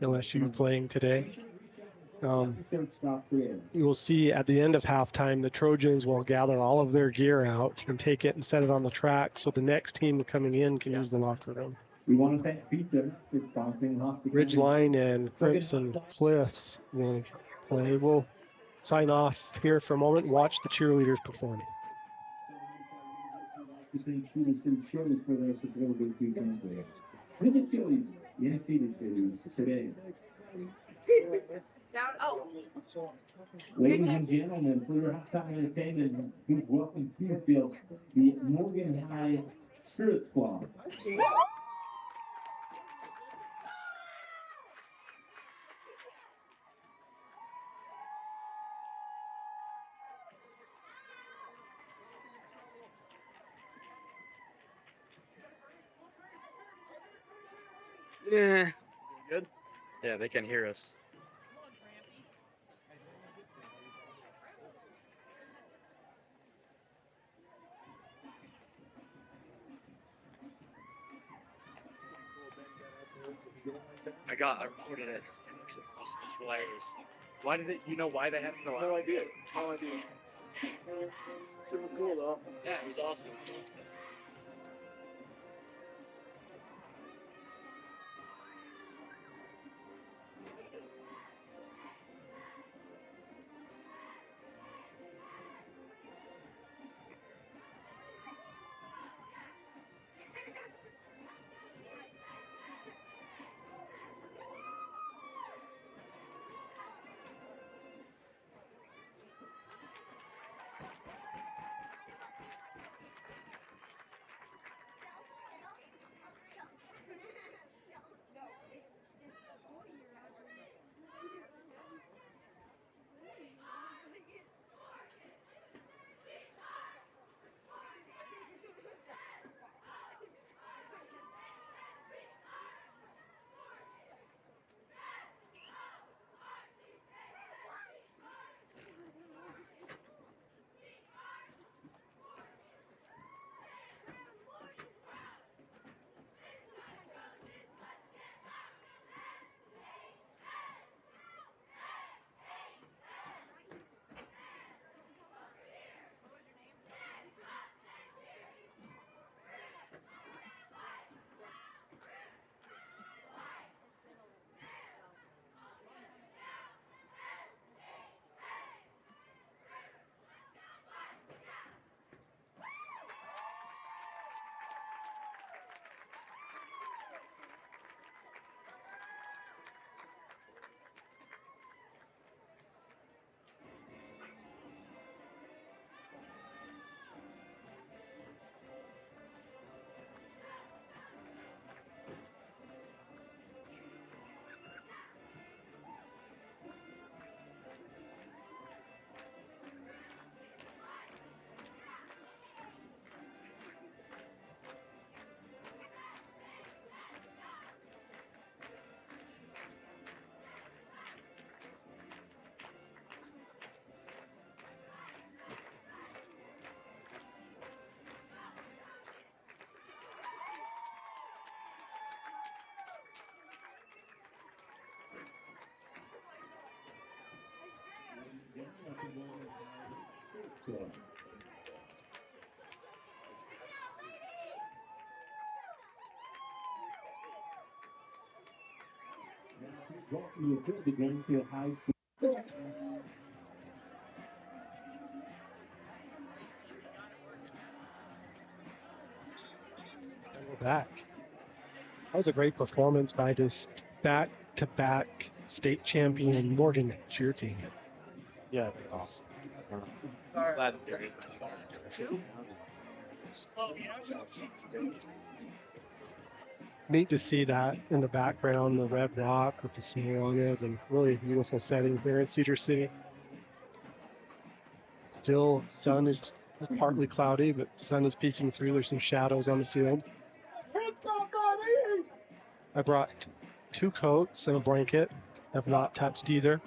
LSU playing today. You will see at the end of halftime, the Trojans will gather all of their gear out and take it and set it on the track so the next team coming in can use the locker room. We want to thank Pizza for sponsoring hospitality. Ridgeline and Crimson Cliffs will play. We'll sign off here for a moment and watch the cheerleaders performing. Visit Chili's in Cedar City today. Ladies and gentlemen, for your halftime entertainment, please welcome to the field the Morgan High Spirit Squad. Yeah. Good? Yeah, they can hear us. I recorded it. It's hilarious. Why did it, you know why they had to go out? No idea. Super cool though. Yeah, it was awesome. The Grantsville High School. And we're back. That was a great performance by this back-to-back state champion Morgan cheer team. Yeah, they're awesome. Glad that they're Neat to see that in the background, the red rock with the snow on it, and really beautiful setting here in Cedar City. Still, sun is partly cloudy, but sun is peeking through. There's some shadows on the field. I brought 2 coats and a blanket. Have not touched either.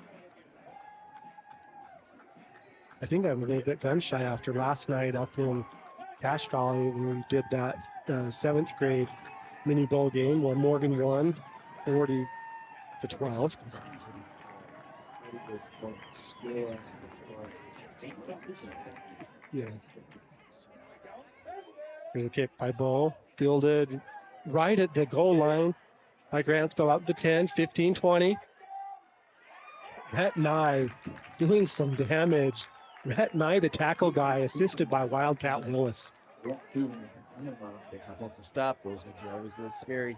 I think I'm a little bit gun shy after last night up in Cache Valley when we did that 7th grade mini bowl game where Morgan won 40-12. Yes. Here's a kick by Bo. Fielded right at the goal line by Grantsville up to 10, 15, 20. Rhett Nye doing some damage. Rhett Nye, the tackle guy, assisted by Wildcat Willis. Offensive stop, those ones are always a little scary.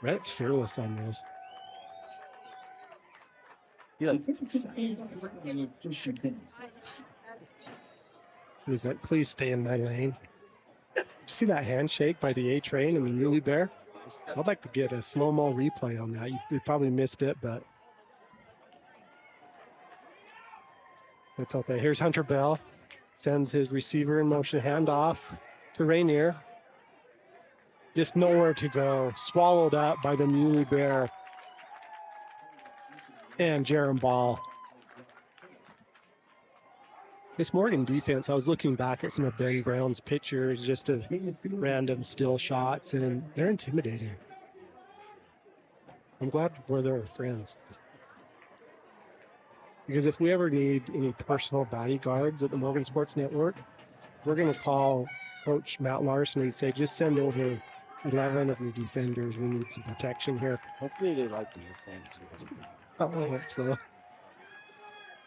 Rhett's fearless on those. He likes to excited. He's like, please stay in my lane. Did you see that handshake by the A-Train and the Muley Bear? I'd like to get a slow-mo replay on that. You probably missed it, but it's okay. Here's Hunter Bell. Sends his receiver in motion, handoff to Rainier. Just nowhere to go. Swallowed up by the Muley Bear and Jaron Ball. This Morgan defense, I was looking back at some of Ben Brown's pictures, just of random still shots, and they're intimidating. I'm glad we're their friends. Because if we ever need any personal bodyguards at the Morgan Sports Network, we're going to call Coach Matt Larson and say, just send over 11 of your defenders. We need some protection here. Hopefully they like the uniforms. I hope so.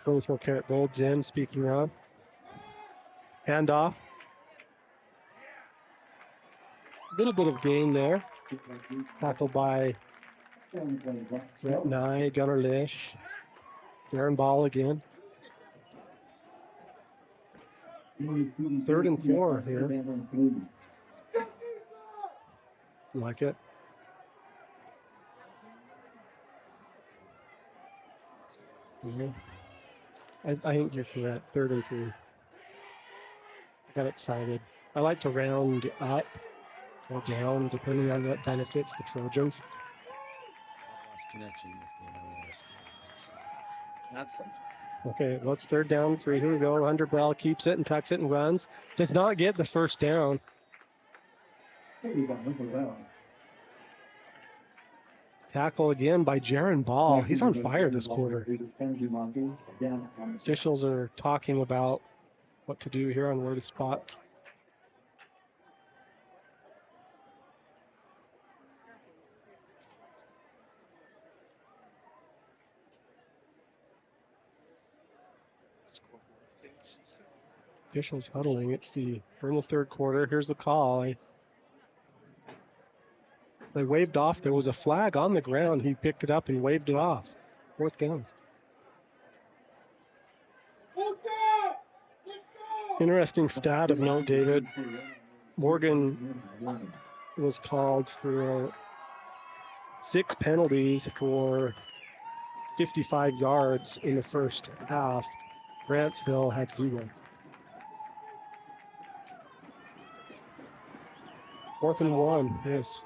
24 karat gold's in, speaking of. Handoff. A little bit of gain there. Tackled by Rhett Nye, Gunnar Lish. Darren Ball again. 3rd and 4 here. Like it. Yeah. I think you're correct. 3rd and 3. I got excited. I like to round up or down depending on what benefits the Trojans. Lost connection with it's not something. Okay, well, it's 3rd down, 3. Here we go. Hunter Bell keeps it and tucks it and runs. Does not get the first down. Tackle again by Jaron Ball. He's on fire this quarter. Officials are talking about what to do here on where to spot. Officials huddling. We're in the 3rd quarter. Here's the call. They waved off. There was a flag on the ground. He picked it up and waved it off. 4th down. Interesting stat of note, David. Morgan was called for 6 penalties for 55 yards in the first half. Grantsville had 0. 4th and 1. Yes.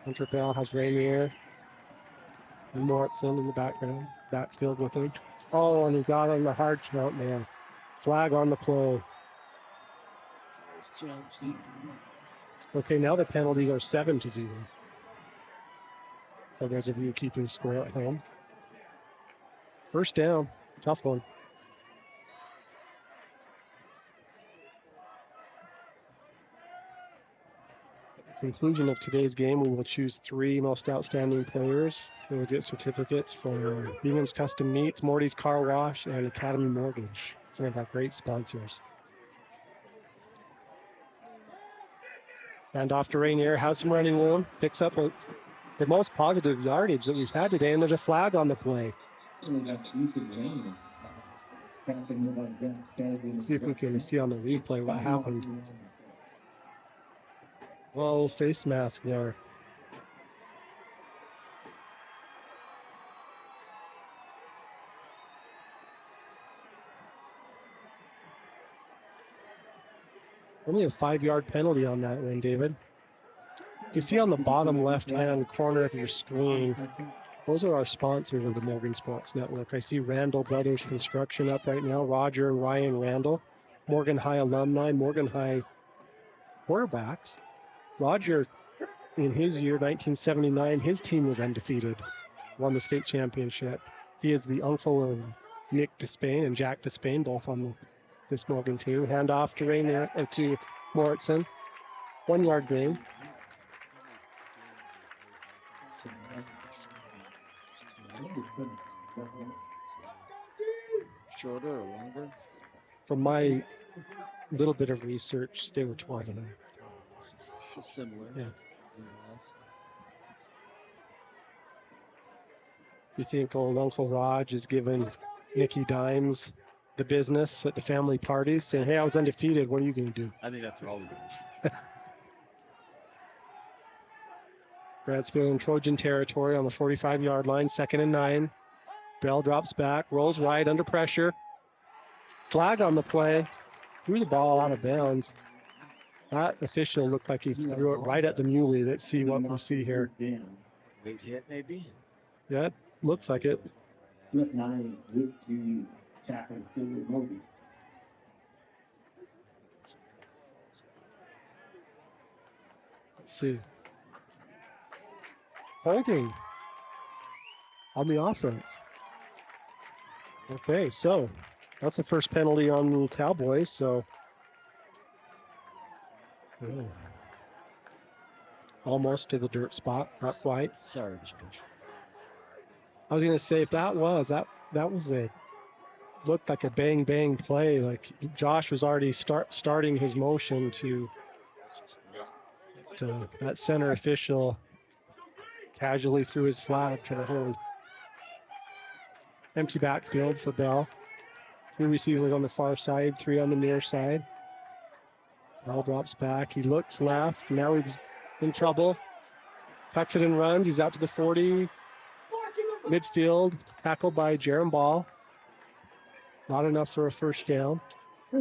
Hunter Bell has Rainier and Morrison in the backfield with him. Oh, and he got on the hard count there. Flag on the play. Okay, now the penalties are 7-0. For those of you keeping score at home. 1st down. Tough one. Conclusion of today's game, we will choose 3 most outstanding players. They will get certificates for Bingham's Custom Meats, Morty's Car Wash, and Academy Mortgage. Some of our great sponsors. And off to Rainier, has some running room, picks up the most positive yardage that we've had today, and there's a flag on the play. See if we can see on the replay what happened. Oh, face mask there. Only a 5-yard penalty on that one, David. You can see on the bottom left-hand corner of your screen, those are our sponsors of the Morgan Sports Network. I see Randall Brothers Construction up right now, Roger and Ryan Randall, Morgan High alumni, Morgan High quarterbacks. Roger, in his year, 1979, his team was undefeated, won the state championship. He is the uncle of Nick Despain and Jack Despain, both on this Morgan team. Hand off to to Moritzen. 1-yard gain. Shorter or longer? From my little bit of research, they were 12 and a half. So similar. Yeah. Yes. You think old Uncle Raj is giving Nicky Dimes the business at the family parties, saying, "Hey, I was undefeated. What are you going to do?" I think that's all it is. Grantsville in Trojan territory on the 45-yard line, 2nd and 9. Bell drops back, rolls right under pressure. Flag on the play. Threw the ball out of bounds. That official looked like he threw it right at the muley. Let's see what we see here. Late hit, maybe? Yeah, it looks like it. Flip 9 with the tackle for Moses. Let's see. Holding on the offense. Okay, so that's the first penalty on the Cowboys. So almost to the dirt spot, not quite. Sorry, Josh. I was going to say if that was looked like a bang bang play. Like Josh was already starting his motion to that center official casually threw his flag for the hold. Empty backfield for Bell. 2 receivers on the far side, 3 on the near side. Bell drops back. He looks left. Now he's in trouble. Tucks it and runs. He's out to the 40. Midfield. Tackled by Jaron Ball. Not enough for a first down. I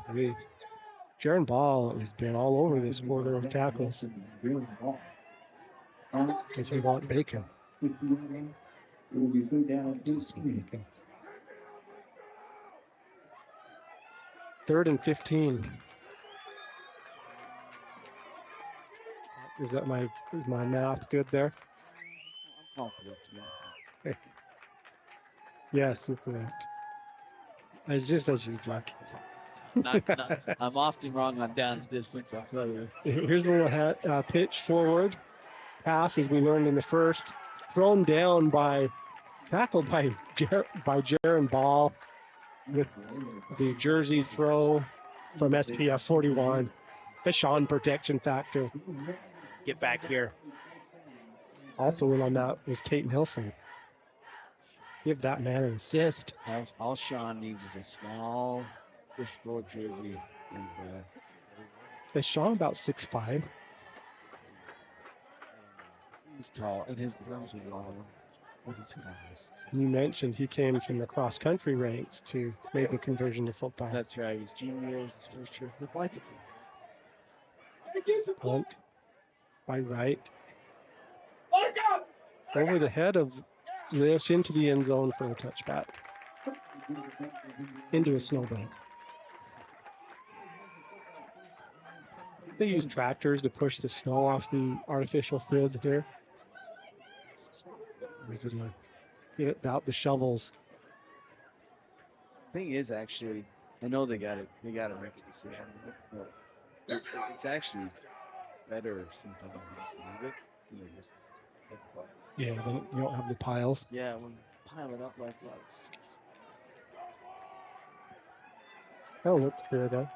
agree. Jaron Ball has been all over this quarter of tackles. Does he want bacon? Bacon. 3rd and 15. Is that my math good there? I'm confident. Yeah. Yes, you're correct. It's just as you like. I'm often wrong on down distance, I'll tell you. Here's a little pitch forward. Pass, as we learned in the first. Thrown down tackled by Jaron Ball with the jersey throw from SPF 41. The Sean protection factor. Get back here. Also in on that was Tate Nilsson. Give that man an assist. All Sean needs is a small wristband jersey. Is Sean about 6'5"? He's tall, and his arms are long. But he's fast. You mentioned he came from the cross-country ranks to make the conversion to football. That's right. He's junior, his first year. Punt by Wright. Over the head of Lish into the end zone for a touchback. Into a snowbank. They use tractors to push the snow off the artificial field here. About the shovels. Thing is, actually, I know they got to make a decision, but it's actually better if sometimes you just leave it. Yeah, then you don't have the piles. Yeah, when pile it up like that, it's Oh, looks good, though.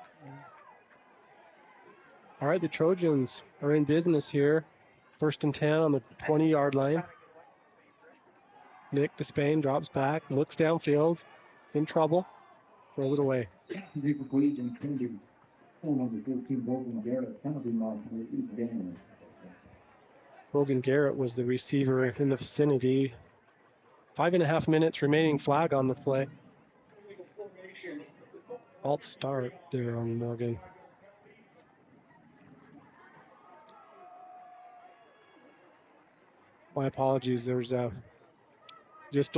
All right, the Trojans are in business here. 1st and 10 on the 20-yard line. Nick Despain drops back, looks downfield, in trouble, throws it away. The equation trending. Number 13, Bolton Garrett, penalty mark for each game. Brogan Garrett was the receiver in the vicinity. 5.5 minutes remaining, flag on the play. Alt start there on Morgan. My apologies, there's just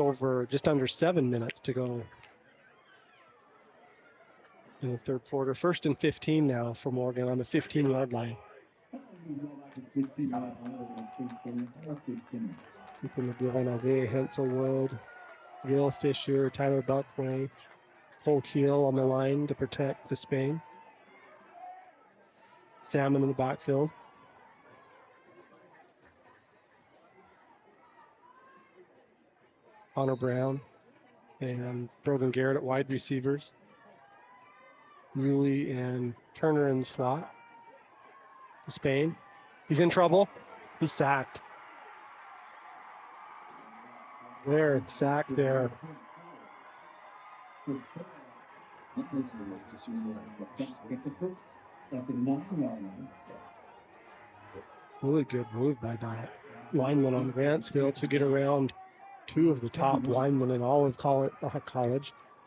under 7 minutes to go in the third quarter. 1st and 15 now for Morgan on the 15-yard line. Keeping the behind Isaiah Henselwood, Will Fisher, Tyler Buckway, Cole Keel on the line to protect Despain. Salmon in the backfield. Connor Brown and Brogan Garrett at wide receivers. Muley and Turner in the slot. Despain. He's in trouble. He's sacked. There, sacked there. Really good move by that lineman on Grantsville to get around two of the top linemen in all of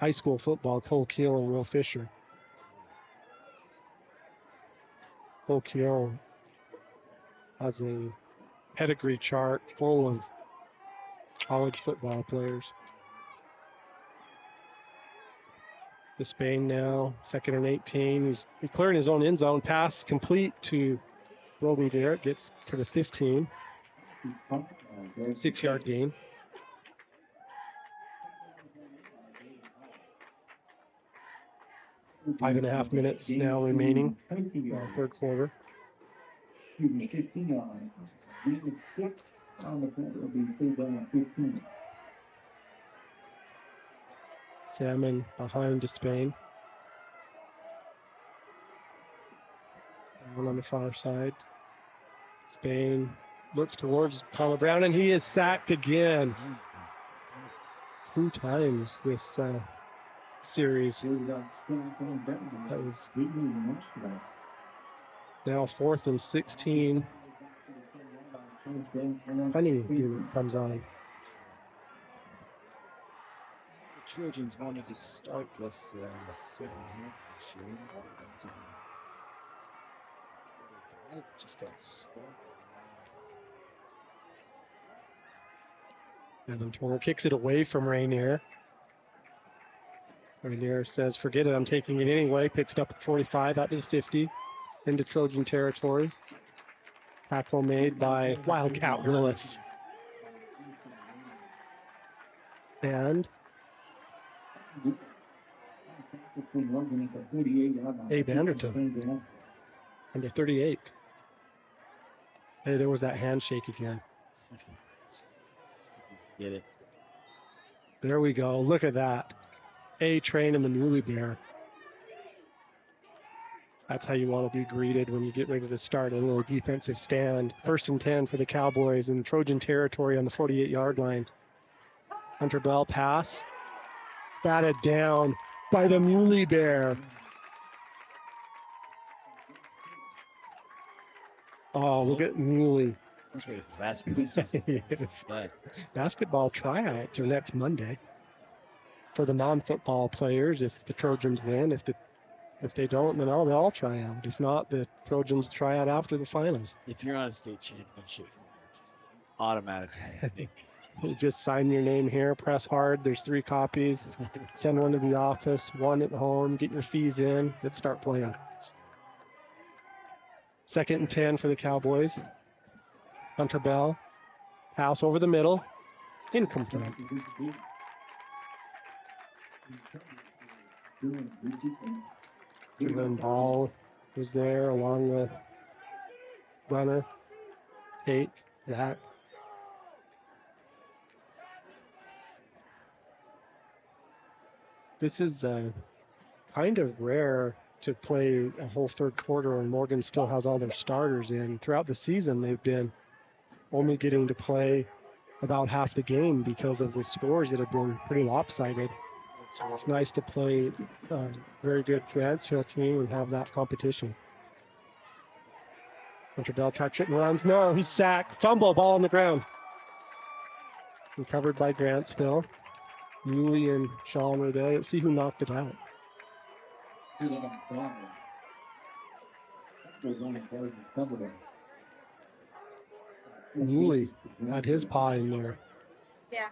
high school football, Cole Keel and Will Fisher. Cole Keel has a pedigree chart full of college football players. Despain now, 2nd and 18. He's clearing his own end zone. Pass complete to Brogan Garrett, gets to the 15. 6-yard gain. Five and a half minutes now remaining in the third quarter. Salmon behind Despain. One on the far side. Despain looks towards Connor Brown, and he is sacked again. 2 times this series. That was now 4th and 16. Funny unit comes on. The Trojans wanted to start this in the second half, but just got stuck. Evan Turner kicks it away from Rainier. Rainier says, forget it, I'm taking it anyway. Picks it up at 45, out to the 50, into Trojan territory. Tackle made by Wildcat Willis. And Abe Anderton, number 38. Hey, there was that handshake again. Get it. There we go. Look at that. A-Train and the Muley Bear. That's how you want to be greeted when you get ready to start a little defensive stand. 1st and 10 for the Cowboys in Trojan territory on the 48-yard line. Hunter Bell pass. Batted down by the Muley Bear. Oh, look at Muley. That's where basketball Yes. Basketball tryouts are next Monday for the non-football players. If the Trojans win, if they don't, then they'll all try out. If not, the Trojans try out after the finals. If you're on a state championship, automatically. You just sign your name here, press hard. There's 3 copies. Send one to the office, 1 at home. Get your fees in. Let's start playing. 2nd and 10 for the Cowboys. Hunter Bell. Pass over the middle. Incomplete. Jalen Ball was there along with Runner, Tate, Zach. This is kind of rare to play a whole third quarter and Morgan still has all their starters in. Throughout the season, they've been only getting to play about half the game because of the scores that have been pretty lopsided. It's nice to play a very good Grantsville team and have that competition. Hunter Bell tucks it and runs. No, he's sacked. Fumble, ball on the ground. Recovered by Grantsville. Yuli and Sean are there. Let's see who knocked it out. Yuli had his paw in there. Yeah.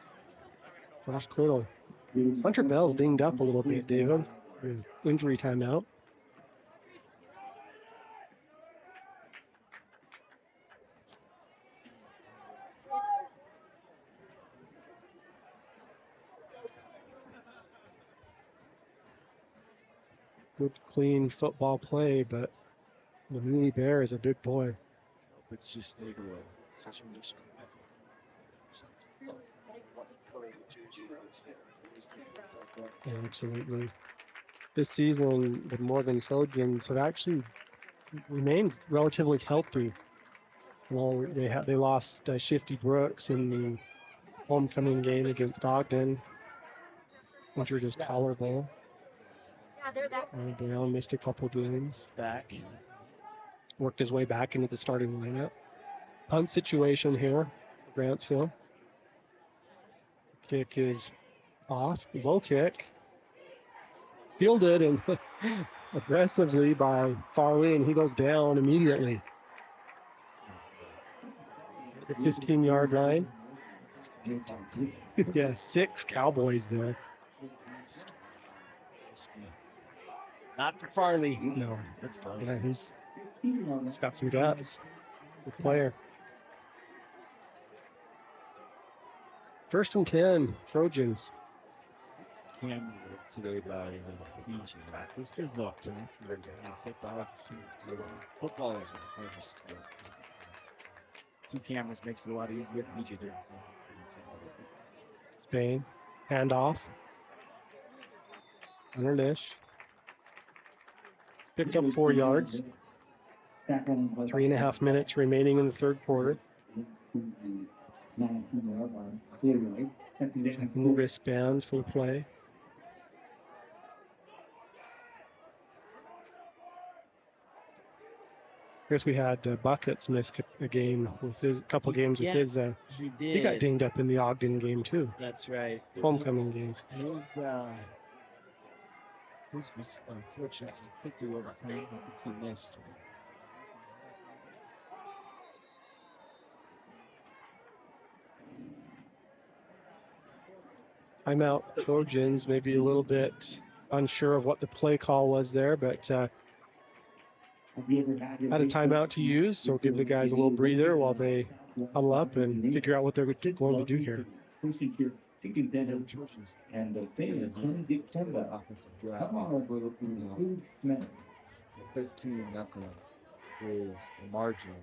Josh Criddle. Hunter Bell's dinged up a little bit, David. His injury timeout. Good, clean football play, but the Mooney Bear is a big boy. It's just maybe a situation. Absolutely. This season, the Morgan Trojans have actually remained relatively healthy. Well, they lost Shifty Brooks in the homecoming game against Ogden. Injured his collarbone. Yeah, they're that. Brown missed a couple games. Back. Worked his way back into the starting lineup. Punt situation here for Grantsville. Kick is off. Low kick. Fielded and aggressively by Farley, and he goes down immediately. The 15-yard line. Yeah, 6 Cowboys there. Not for Farley. No. Let's go. Yeah, he's got some guts. Good player. 1st and 10, Trojans. Cam today by PG. This is not tough. Football is the hardest. 2 cameras makes it a lot easier. PG there. Spain. Handoff. Underdish. Picked up 4 yards. 3.5 minutes remaining in the third quarter. Checking the wristbands for the play. I guess we had Buckets missed a game with his couple games with his. He did. He got dinged up in the Ogden game too. That's right. Homecoming game. His was unfortunately quickly overthrown. I think he missed. Timeout Trojans, maybe a little bit unsure of what the play call was there, but had a timeout to use, so give the guys a little breather while they huddle up and figure out what they're going to do here. And the favorite Dick Temba Offensive drive. come on over to Steve Smith. 13-0 is marginal.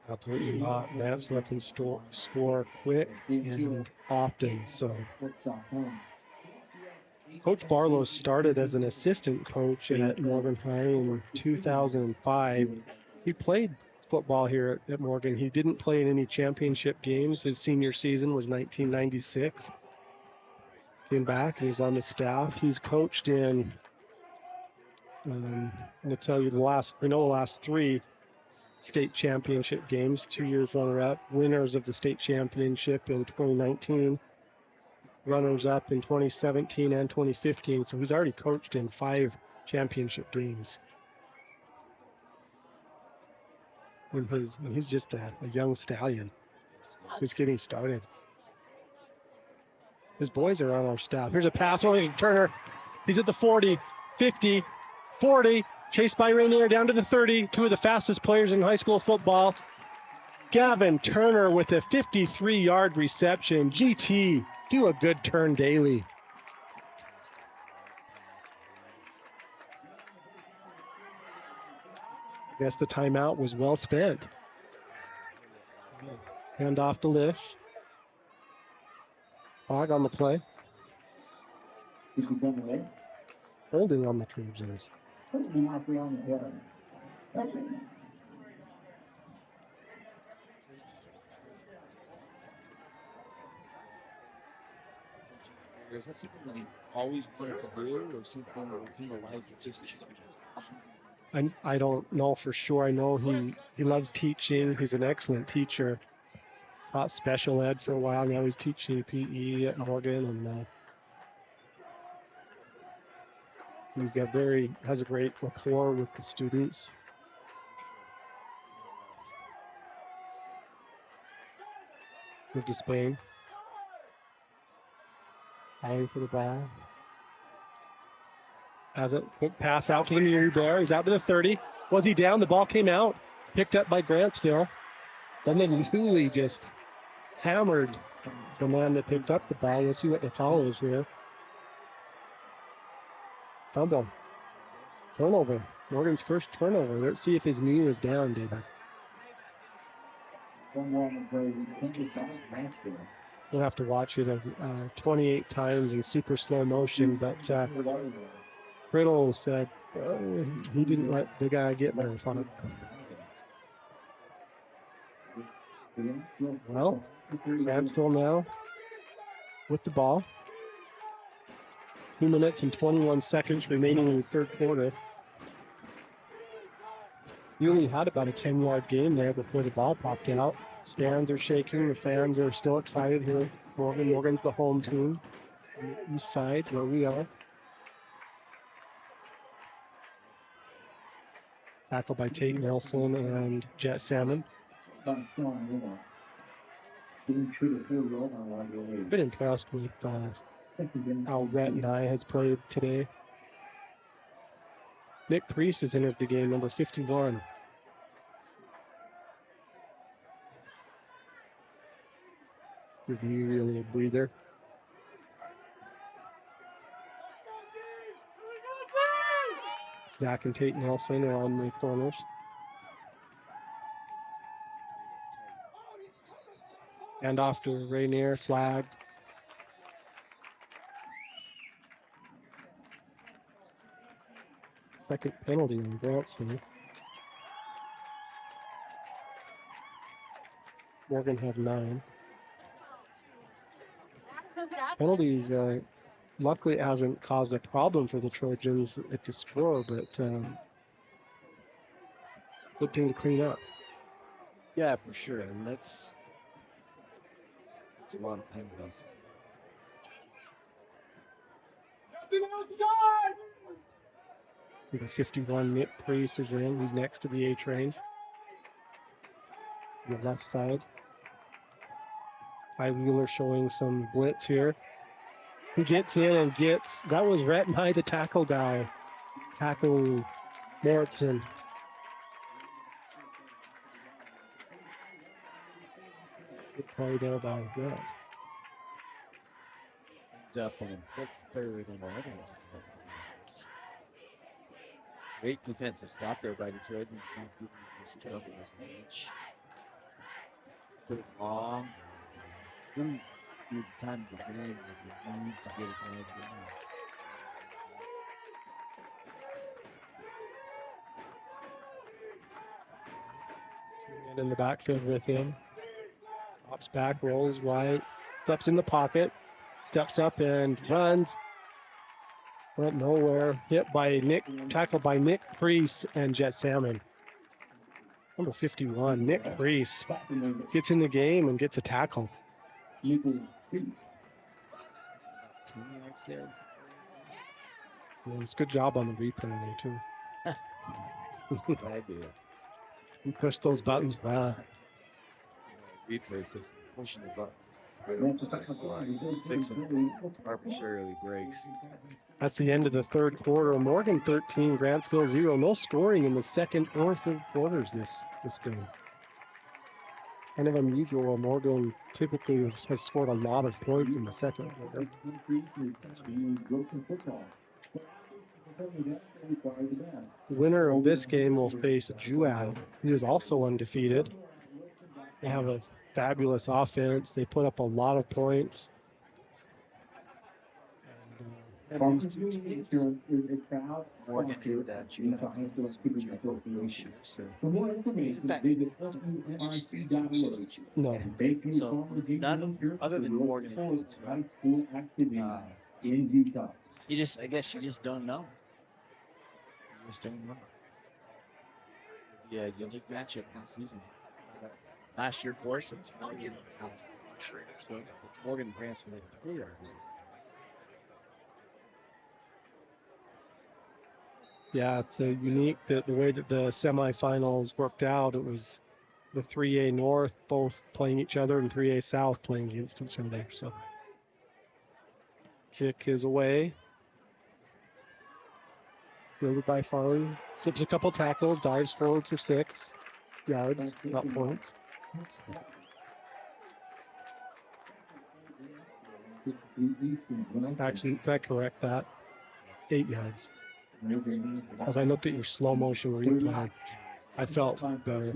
Absolutely not. Grantsville can score quick and often. So Coach Barlow started as an assistant coach at Morgan High in 2005. He played football here at Morgan. He didn't play in any championship games. His senior season was 1996. Came back and he was on the staff. He's coached in, I'm going to tell you the last 3 state championship games, 2 years runner-up, winners of the state championship in 2019, runners-up in 2017 and 2015. So he's already coached in 5 championship games. And he's just a young stallion who's getting started. His boys are on our staff. Here's a pass over to Turner. He's at the 40, 50, 40. Chased by Rainier down to the 30. 2 of the fastest players in high school football. Gavin Turner with a 53-yard reception. GT, do a good turn daily. I guess the timeout was well spent. Hand off to Lish. Hog on the play. Holding on the Trojans. Or is that something that he always wanted to do, or something kind of life just I don't know for sure. I know he loves teaching. He's an excellent teacher. Taught special ed for a while. Now he's teaching PE at Morgan, and he's has a great rapport with the students. Move to Spain. Calling for the ball. Has it. Quick pass out to the near bear. He's out to the 30. Was he down? The ball came out. Picked up by Grantsville. Then Newley just hammered the man that picked up the ball. We'll see what the call is here. Fumble. Turnover. Morgan's first turnover. Let's see if his knee was down, David. We'll have to watch it 28 times in super slow motion, but Riddle said he didn't let the guy get there in front of him. Well, Grantsville now with the ball. 2 minutes and 21 seconds remaining in the third quarter. You only had about a 10-yard game there before the ball popped out. Stands are shaking. The fans are still excited here. Morgan's the home team on the east side where we are. Tackled by Tate Nelson and Jet Salmon. Been impressed with how Rhett and I has played today. Nick Priest has entered the game, number 51. Give me really a breather. Zach and Tate Nelson are on the corners. And off to Rainier, flagged. Second penalty on Grantsville. Morgan has 9. Penalties, luckily, it hasn't caused a problem for the Trojans at the score, but good thing to clean up. Yeah, for sure. And that's a lot of penalties. Number 51, Nick Priest is in. He's next to the A train. On the left side. High Wheeler showing some blitz here. He gets in and that was Rhett Nye, the tackle guy. Tackling Moritzen. Good play there by Rhett. He's up on fifth, third, and 11. Great defensive stop there by Detroit. It's not giving this Cowboys much. Put it long. Then through the time of the game, you need to get it right. In the backfield with him. Hops back, rolls right, steps in the pocket, steps up and runs. Went nowhere. Tackled by Nick Priest and Jet Salmon. Number 51, Nick Priest gets in the game and gets a tackle. 10 yards there. Yeah, it's a good job on the replay there, too. Good idea. You push those buttons back. Replay says pushing the buttons. Fixing arbitrarily breaks. That's the end of the third quarter. Morgan 13, Grantsville 0. No scoring in the second or third quarters this game. Kind of unusual. Morgan typically has scored a lot of points in the second quarter. The winner of this game will face Juad, who is also undefeated. They have a fabulous offense. They put up a lot of points. And these two teams, Morgan and Juad, in fact, no. So none other than Morgan and Grantsville in Utah. I guess you just don't know. You just don't know. Yeah, unique matchup this season. Last year, of course, it was Morgan Grantsville. Morgan Grantsville played our game. Yeah, it's a unique the way that the semifinals worked out. It was the 3A North both playing each other and 3A South playing against each other. So kick is away. Fielded by Farley. Slips a couple tackles, dives forward for 6 yards, not points. Actually, if I correct that, 8 yards. As I looked at your slow motion replay, I felt better.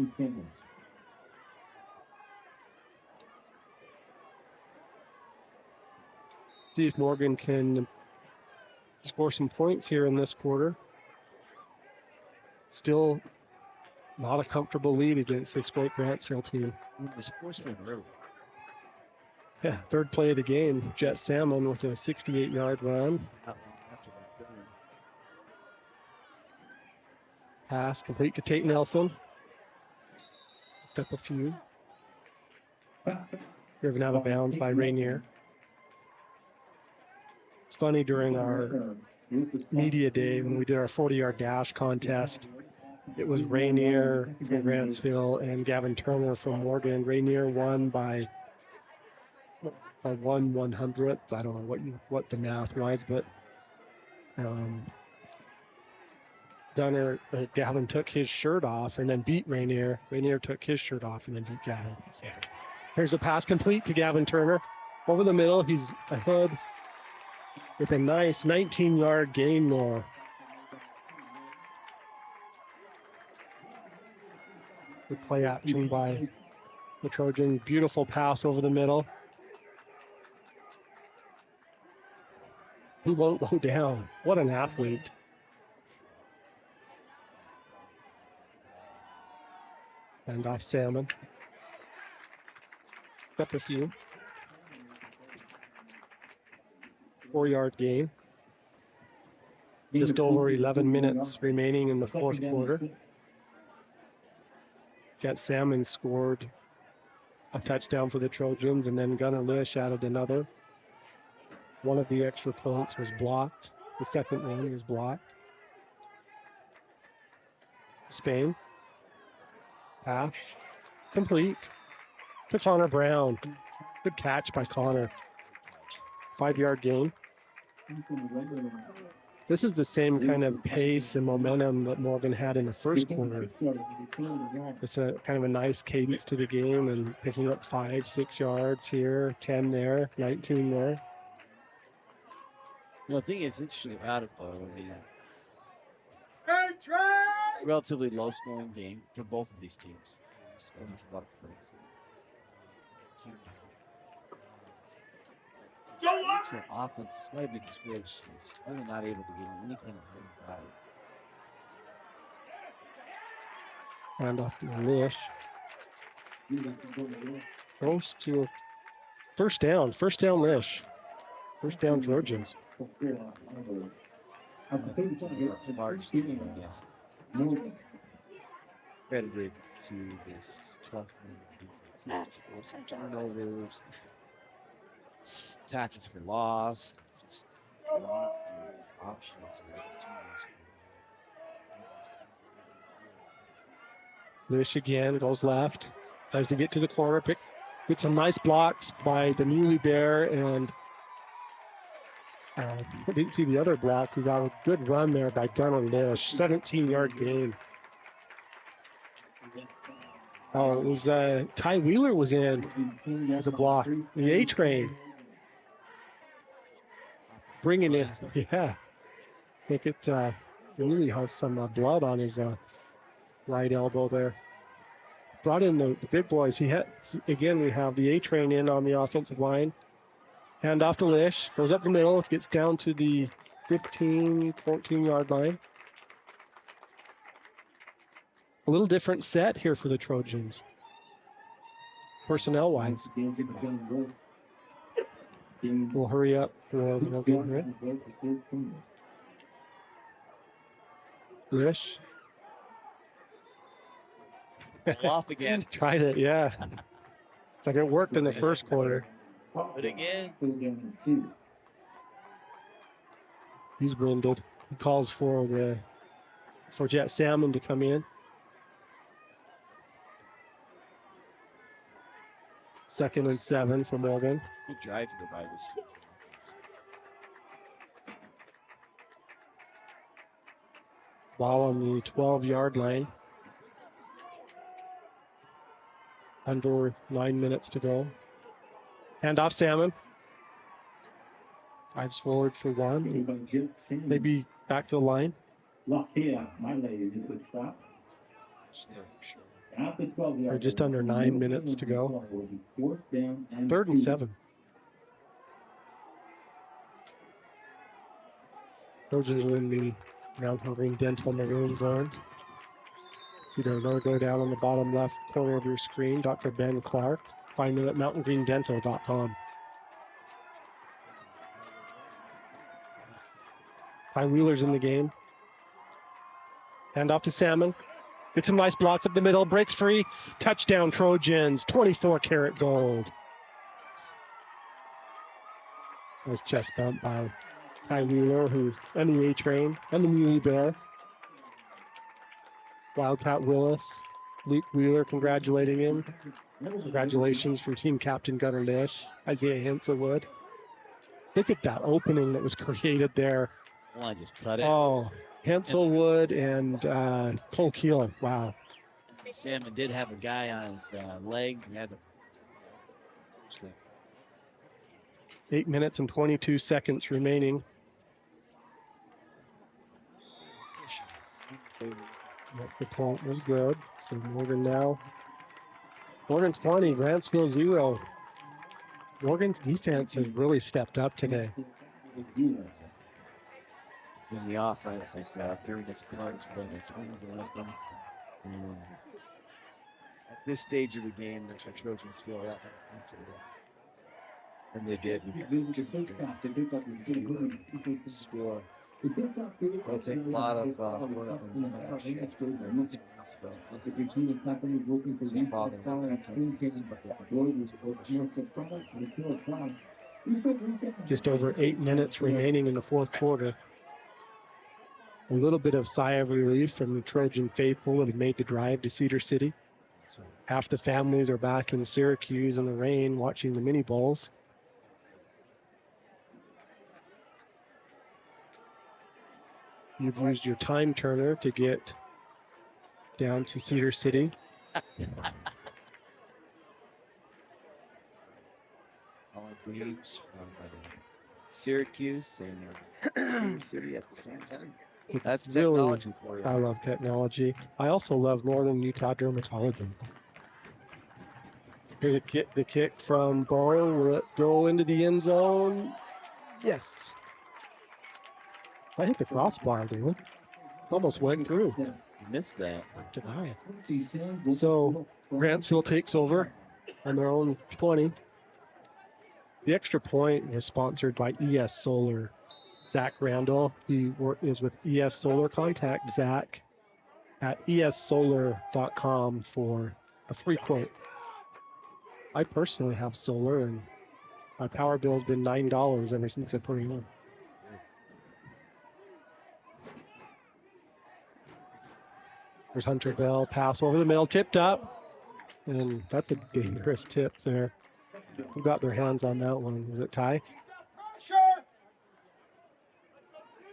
See if Morgan can score some points here in this quarter. Still not a comfortable lead against this great Grantsville team. The score's been early. Yeah, third play of the game, Jet Salmon with a 68-yard run. Not long after that done. Pass complete to Tate Nelson. Picked up a few. Driven out of bounds by Rainier. It's funny, during our media day when we did our 40-yard dash contest, it was Rainier from Grantsville and Gavin Turner from Morgan. Rainier won by 1/100th. I don't know what the math was, but Gavin took his shirt off and then beat Rainier. Rainier took his shirt off and then beat Gavin. So here's a pass complete to Gavin Turner. Over the middle, he's ahead with a nice 19-yard gain there. The play action by the Trojan. Beautiful pass over the middle. He won't go down. What an athlete. And off Salmon. Up a few. 4-yard gain. Just over 11 minutes remaining in the fourth quarter. Jet Salmon scored a touchdown for the Trojans, and then Gunnar Lish added another. One of the extra points was blocked. The second one was blocked. Spain. Pass. Complete. To Connor Brown. Good catch by Connor. 5-yard gain. This is the same kind of pace and momentum that Morgan had in the first quarter. It's a kind of a nice cadence to the game and picking up 5-6 yards here, 10 there, 19 there. The thing is interesting about it, though, relatively low-scoring game for both of these teams. Scoring a lot of points. It's for offense. It's quite a big square. Just really not able to get any kind of drive. Hand off to Lish. Close to first down. First down Lish. First down Trojans. Credited to this tough defense. Some turnovers, tackles for loss, just options. Lish again goes left. Tries to get to the corner. Get some nice blocks by the Muley Bear, and I didn't see the other block. We got a good run there by Gunnar Lish. 17-yard gain. Oh, it was Ty Wheeler was in as a block. The A-Train. Bringing in, yeah. I think it really has some blood on his right elbow there. Brought in the big boys. We have the A-Train in on the offensive line. Hand off to Lish. Goes up the middle. Gets down to the 15, 14-yard line. A little different set here for the Trojans. Personnel-wise. We'll hurry up for Morgan here. Lish. Off again. Tried it, yeah. It's like it worked in the first quarter. But again. He's winded. He calls for Jet Salmon to come in. Second and 7 for Morgan. Good drive to go by this. Ball on the 12-yard line. Under 9 minutes to go. Hand off Salmon. Dives forward for 1. Maybe back to the line. Or just under 9 minutes to go. 3rd and 7. Trojans are in the Mountain Green Dental Maroon zone. See their logo down on the bottom left corner of your screen. Dr. Ben Clark. Find them at mountaingreendental.com. Ty Wheeler's in the game. Hand off to Salmon. Gets some nice blocks up the middle. Breaks free. Touchdown Trojans. 24-karat gold. Nice chest bump by Ty Wheeler, who's NEA trained, and the Muley Bear. Wildcat Willis. Luke Wheeler congratulating him. Congratulations from team captain Gunnar Lish. Isaiah Henselwood. Look at that opening that was created there. Well, I just cut it. Oh, Henselwood and Cole Keel. Wow. Salmon did have a guy on his legs. And had 8 minutes and 22 seconds remaining. The point was good. So Morgan now. Morgan 20, Grantsville 0. Morgan's defense has really stepped up today. in the offense is during its points, but it's one of them. At this stage of the game, the Trojans feel that and they did. Score. It'll take a lot of work Just over 8 minutes remaining in the fourth quarter. A little bit of sigh of relief from the Trojan faithful that have made the drive to Cedar City. Half the families are back in Syracuse in the rain watching the mini bowls. You've used your time turner to get down to Cedar City. All games from Syracuse and Cedar City at the same time. That's really, technology for you. I love technology. I also love Northern Utah dermatology. Here the kick from Bo. Will it go into the end zone? Yes. I hit the crossbar, dude. Almost went through. You missed that. Deny it. So Grantsville takes over on their own 20. The extra point was sponsored by ES Solar. Zach Randall, he is with ES Solar. Contact Zach at essolar.com for a free quote. I personally have solar, and my power bill has been $9 ever since I put it on. There's Hunter Bell, pass over the middle, tipped up. And that's a dangerous tip there. Who got their hands on that one? Was it Ty?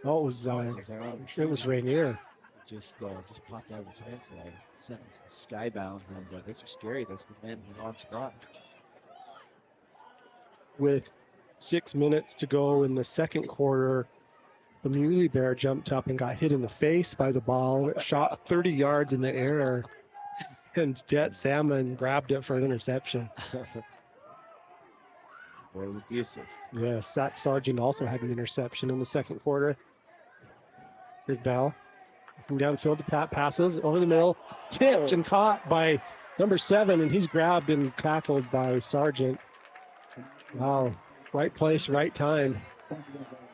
Oh, it was Rainier. Just popped out of his hands and I sent it skybound. And those are scary. Those good men on spot. With 6 minutes to go in the second quarter, the Muley Bear jumped up and got hit in the face by the ball. It shot 30 yards in the air, and Jet Salmon grabbed it for an interception. Boy, with the assist. Yeah, Zach Sargent also had an interception in the second quarter. Here's Bell. Looking downfield to Pat, passes over the middle, tipped and caught by number 7, and he's grabbed and tackled by Sargent. Wow. Right place, right time.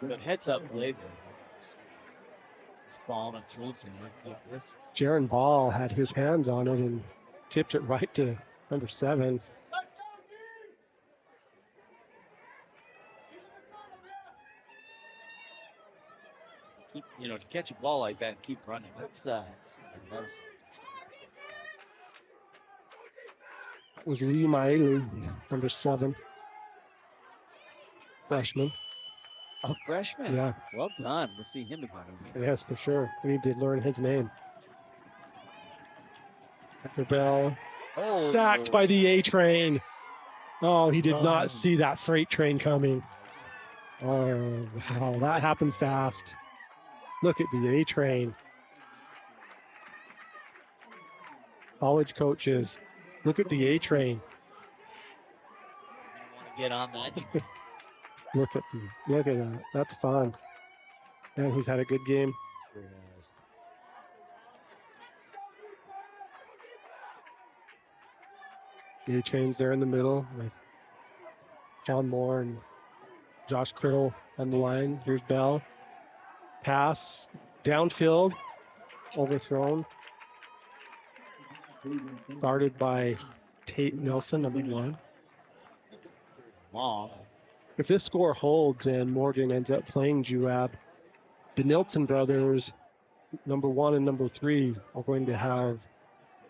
But heads up play there. Just ball and through something like this. Jaron Ball had his hands on it and tipped it right to number 7. Keep, to catch a ball like that and keep running. That's That was Lee Maelu, number 7. Freshman. a freshman. Yeah. Well done. We'll see him again. Yes, for sure. We need to learn his name. Hector Bell. Oh. Sacked by the A train. Oh, he did not see that freight train coming. Oh, wow. That happened fast. Look at the A train. College coaches, look at the A train. Want to get on that? Look at that. That's fun. And he's had a good game. Sure has. The A train's there in the middle with John Moore and Josh Criddle on the line. Here's Bell. Pass. Downfield. Overthrown. Guarded by Tate Nelson, number 1. Long. If this score holds and Morgan ends up playing Juab, the Nilsson brothers, number 1 and number 3, are going to have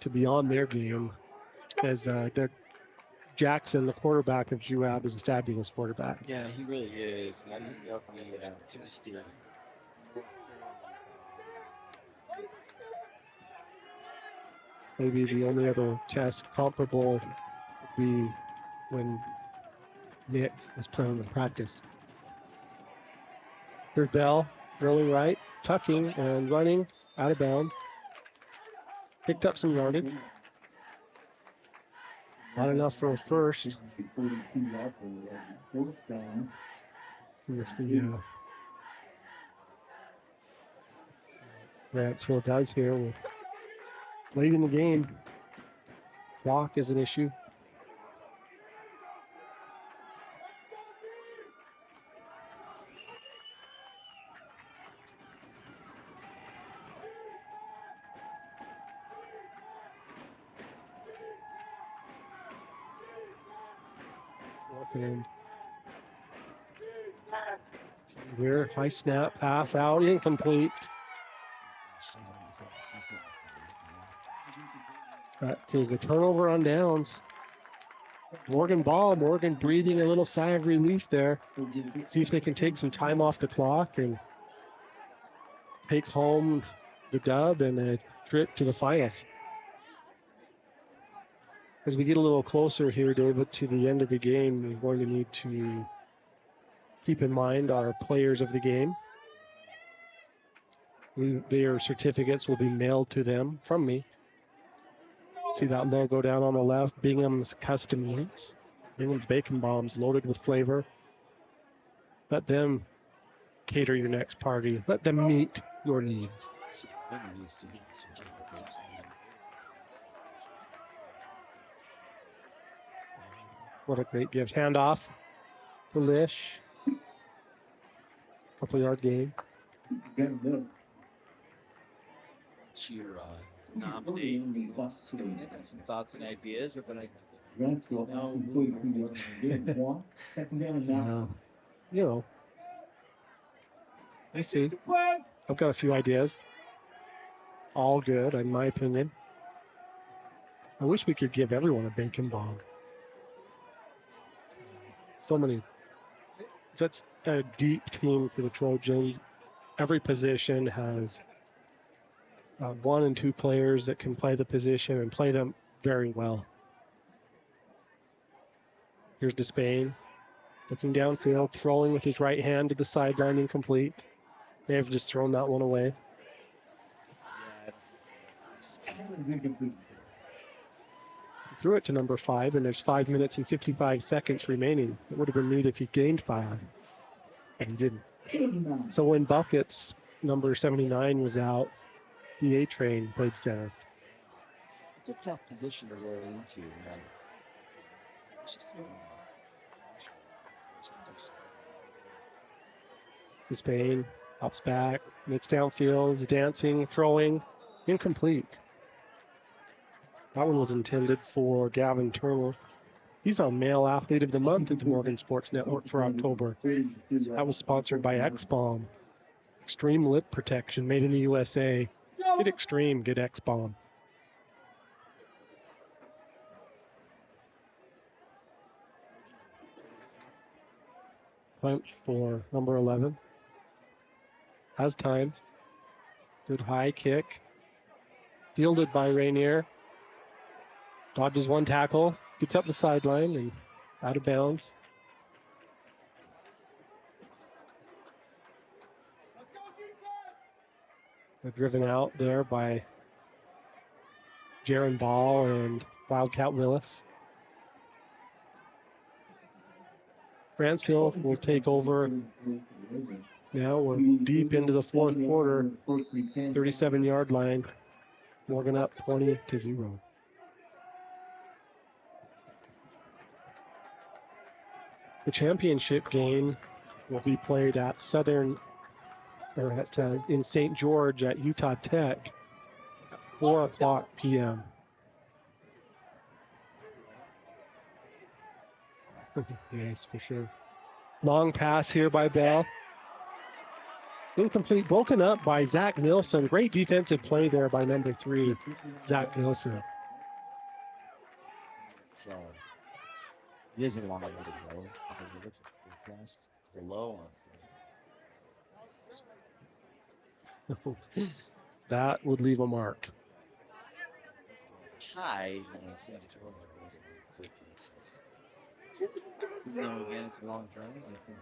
to be on their game, as Jackson, the quarterback of Juab, is a fabulous quarterback. Yeah, he really is. I think that'll be interesting. Maybe the only other test comparable would be when Nick is playing in practice. Here's Bell, rolling right, tucking and running out of bounds. Picked up some yardage. Not enough for a first. See if the Grantsville does here with late in the game. Clock is an issue. And here, high snap, pass out, incomplete. That is a turnover on downs. Morgan breathing a little sigh of relief there. See if they can take some time off the clock and take home the dub and a trip to the finals. As we get a little closer here, David, to the end of the game, we're going to need to keep in mind our players of the game. Their certificates will be mailed to them from me. See that logo down on the left, Bingham's Custom Meats. Bingham's Bacon Bombs, loaded with flavor. Let them cater your next party. Let them meet your needs. What a great gift. Handoff to Lish. Couple yard gain. Your nominee wants to state some thoughts and ideas, but I I see. I've got a few ideas. All good, in my opinion. I wish we could give everyone a bacon bomb. So many. Such a deep team for the Trojans. Every position has 1 and 2 players that can play the position and play them very well. Here's Despain, looking downfield, throwing with his right hand to the sideline, incomplete. May have just thrown that one away. Threw it to number 5, and there's 5 minutes and 55 seconds remaining. It would have been neat if he gained 5, but he didn't. So when Buckets, number 79, was out, the A train played center. It's a tough position to roll into. Spain hops back, looks downfield, is dancing, throwing, incomplete. That one was intended for Gavin Turner. He's our Male Athlete of the Month at the Morgan Sports Network for October. That was sponsored by X-Balm. Extreme lip protection made in the USA. Get Extreme, get X-Balm. Punt for number 11. Has time. Good high kick. Fielded by Rainier. Dodges one tackle. Gets up the sideline and out of bounds. They're driven out there by Jaron Ball and Wildcat Willis. Grantsville will take over. Now we're deep into the fourth quarter. 37-yard line. Morgan up 20-0. The championship game will be played at in St. George at Utah Tech, 4 o'clock p.m. Yes, for sure. Long pass here by Bell. Incomplete, broken up by Zach Nilsson. Great defensive play there by number 3, Zach Nilsson. So he doesn't want to go. Past the low on That would leave a mark. high and St. George was 56. No, again, it's a long drive. I think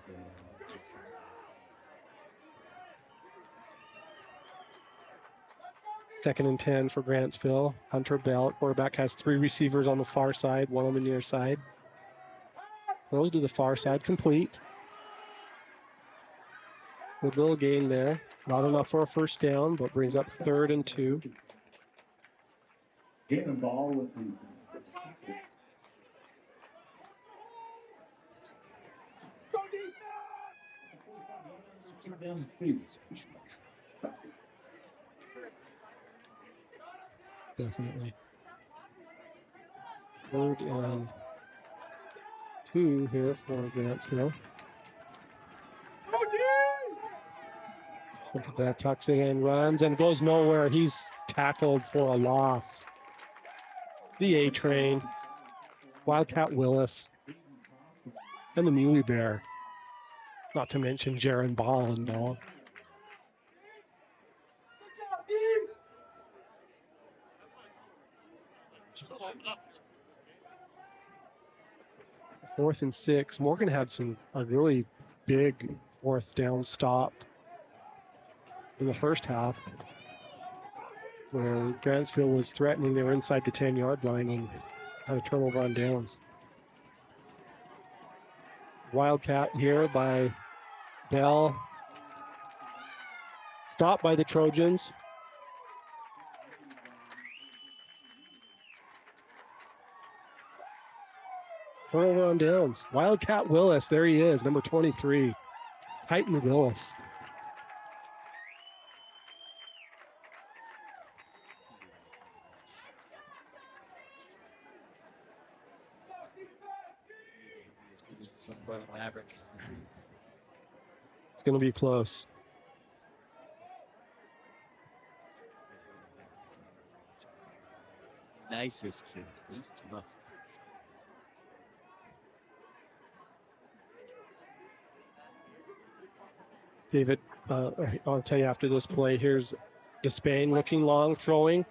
Second and 10 for Grantsville. Hunter Bell, quarterback, has 3 receivers on the far side, 1 on the near side. Throws to the far side, complete. Good little gain there. Not enough for a first down, but brings up 3rd and 2. Getting the ball with the Definitely. 3rd and 2 here for Grantsville. Look at that, tucks it in, runs, and goes nowhere. He's tackled for a loss. The A-Train, Wildcat Willis, and the Muley Bear. Not to mention Jaron Ball and all. Fourth and 6. Morgan had a really big 4th down stop in the first half, where Grantsville was threatening. They were inside the 10-yard line and had a turnover on downs. Wildcat here by Bell. Stopped by the Trojans. Turnover on downs. Wildcat Willis, there he is, number 23. Titan Willis. Maverick. It's going to be close. Nicest kid. He's tough. David, I'll tell you after this play. Here's Despain looking long, throwing.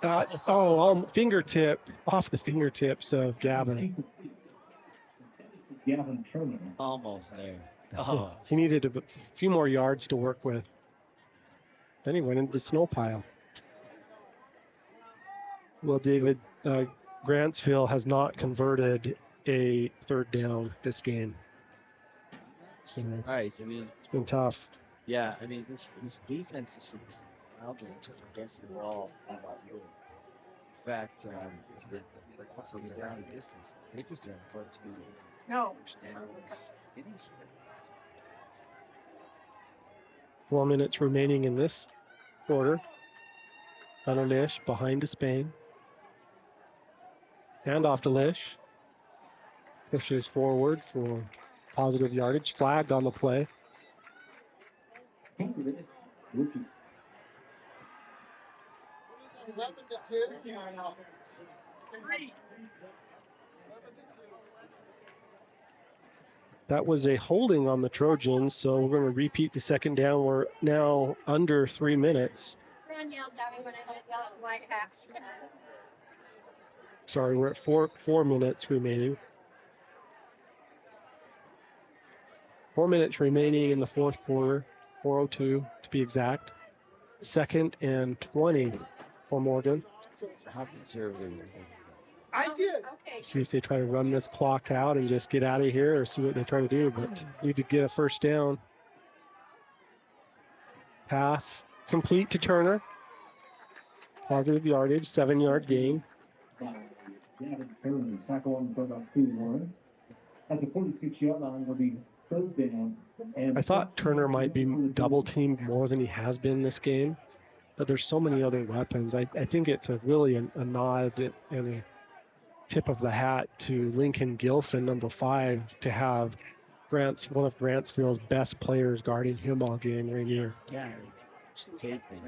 Fingertip, off the fingertips of Gavin. Gavin Turner. Almost there. Oh, He needed a few more yards to work with. Then he went into the snow pile. Well, David, Grantsville has not converted a 3rd down this game. So nice. I mean, it's been tough. yeah. I mean, this defense is out against the wall. How about you? In fact, it's been fucking down the distance. They just didn't put it to be. No. It is. 4 minutes remaining in this quarter. Gunnar Lish behind to Spain. Hand off to Lish. Pushes forward for positive yardage. Flagged on the play. Rookies. That was a holding on the Trojans, so we're going to repeat the second down. We're now under 3 minutes. Everyone yells at me when I yell at White Hat. Sorry, we're at four minutes remaining. 4 minutes remaining in the fourth quarter. 4:02 to be exact. 2nd and 20 for Morgan. So how conservative? I did. Okay. See if they try to run this clock out and just get out of here, or see what they try to do. But need to get a first down. Pass complete to Turner. Positive yardage, 7-yard gain. Gavin Turner, tackle on for about 2 yards. At the 46-yard line will be third down. I thought Turner might be double teamed more than he has been this game, but there's so many other weapons. I think it's really a nod and a tip of the hat to Lincoln Gilson, number 5, to have one of Grantsville's best players guarding him all game right here. Yeah, she's taping.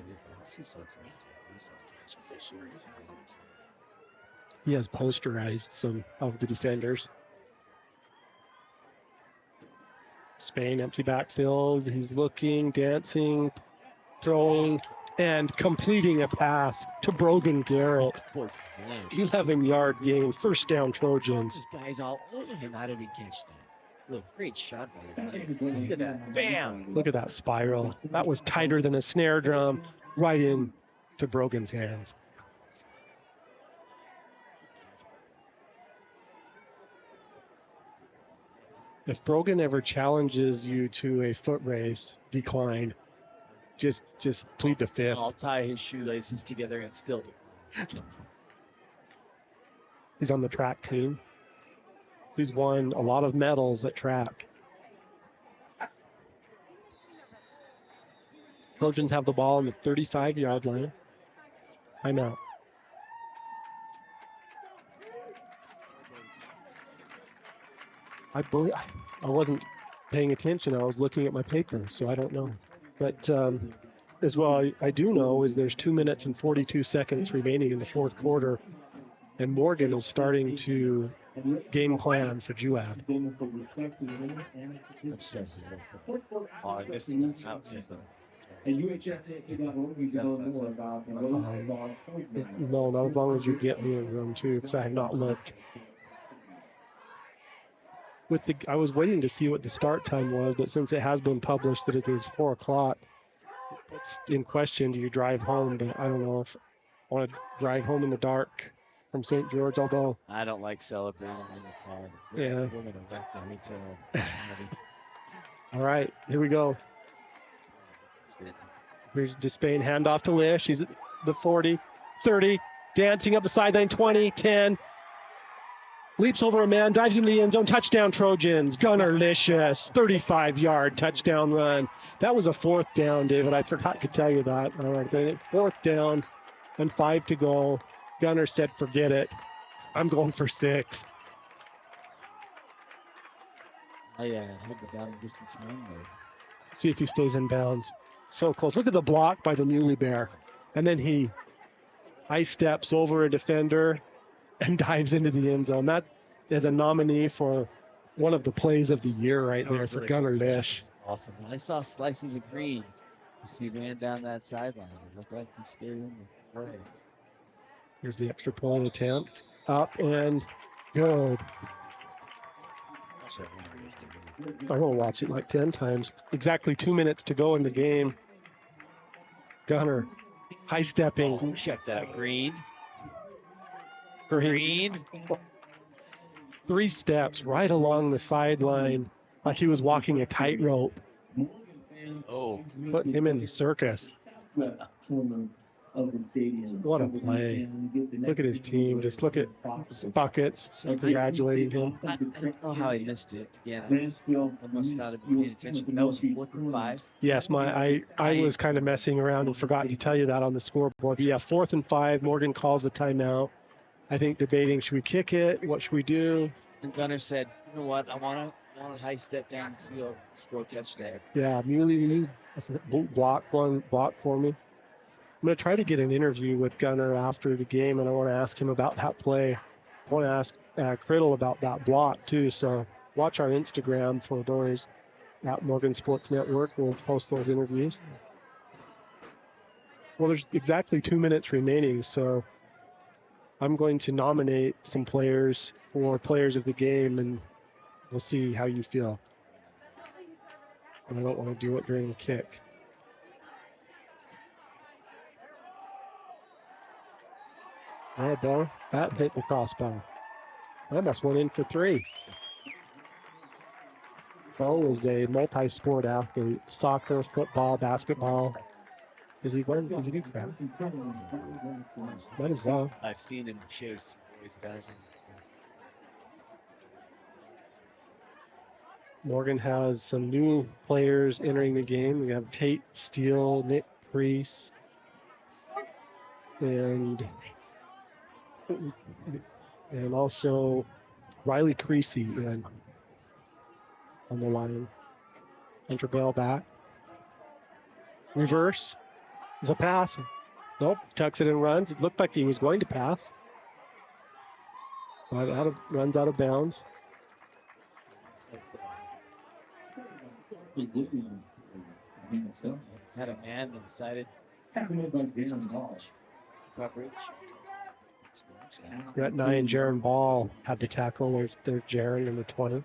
She said something. He has posterized some of the defenders. Spain, empty backfield. He's looking, dancing, throwing, and completing a pass to Brogan Garrett. 11-yard gain, first down Trojans. This guy's all over him. How did he catch that? Look, great shot by him. Look at that. Bam! Look at that spiral. That was tighter than a snare drum, right in to Brogan's hands. If Brogan ever challenges you to a foot race, decline. Just plead the fifth. I'll tie his shoelaces together and still. He's on the track team. He's won a lot of medals at track. Trojans have the ball on the 35-yard line. Timeout. I believe I wasn't paying attention. I was looking at my paper, so I don't know. But as well, I do know is there's 2 minutes and 42 seconds remaining in the fourth quarter, and Morgan is starting to game plan for Juab. I missed it. No, not as long as you get me in the room too, because I have not looked. I was waiting to see what the start time was, but since it has been published that it is 4 o'clock, it's in question. Do you drive home? But I don't know if I want to drive home in the dark from St. George, although I don't like celebrating in the car. Yeah. We're going to wreck the hotel. All right, here we go. Here's Despain, handoff to Lish. He's at the 40, 30, dancing up the sideline, 20, 10. Leaps over a man, dives in the end zone, touchdown Trojans. Gunnar Licious, 35-yard touchdown run. That was a 4th down, David. I forgot to tell you that. All right, 4th down and 5 to go. Gunnar said, forget it. I'm going for 6. I had the down distance run there. See if he stays in bounds. So close. Look at the block by the Muley Bear. And then he ice steps over a defender and dives into the end zone. That is a nominee for one of the plays of the year right there for Gunnar Lish. Awesome. I saw slices of green as he ran down that sideline. It looked like he stayed in the play. Here's the extra point attempt. Up and good. I'm going to watch it like 10 times. Exactly 2 minutes to go in the game. Gunnar high stepping. Oh, check that. Green. 3 steps right along the sideline like he was walking a tightrope. Oh, Putting him in the circus. of the stadium. What a play. Look at his team. Just look at buckets congratulating him. I don't know how he missed it. Again, I must not have been paying attention. That was 4th and 5. Yes, I was kind of messing around and forgot to tell you that on the scoreboard. Yeah, 4th and 5. Morgan calls the timeout. I think debating, should we kick it? What should we do? And Gunner said, you know what? I want a high step down the field, score a touchdown. Yeah, Muley, block for me. I'm going to try to get an interview with Gunner after the game, and I want to ask him about that play. I want to ask Criddle about that block, too. So watch our Instagram for those at Morgan Sports Network. We'll post those interviews. Well, there's exactly 2 minutes remaining, so I'm going to nominate some players for players of the game, and we'll see how you feel. And I don't want to do it during the kick. Oh, Bo, that hit the crossbar. I almost went in for 3. Bo is a multi-sport athlete: soccer, football, basketball. Is he good for that? Might as well. I've seen him chase boys, guys. Morgan has some new players entering the game. We have Tate Steele, Nick Priest, and also Riley Creasy on the line. Hunter Bell back. Reverse. There's a pass. Nope. Tucks it and runs. It looked like he was going to pass. But runs out of bounds. Had a man that decided coverage. Rhett Nye and Jaron Ball had the tackle. There's Jaron, number 20.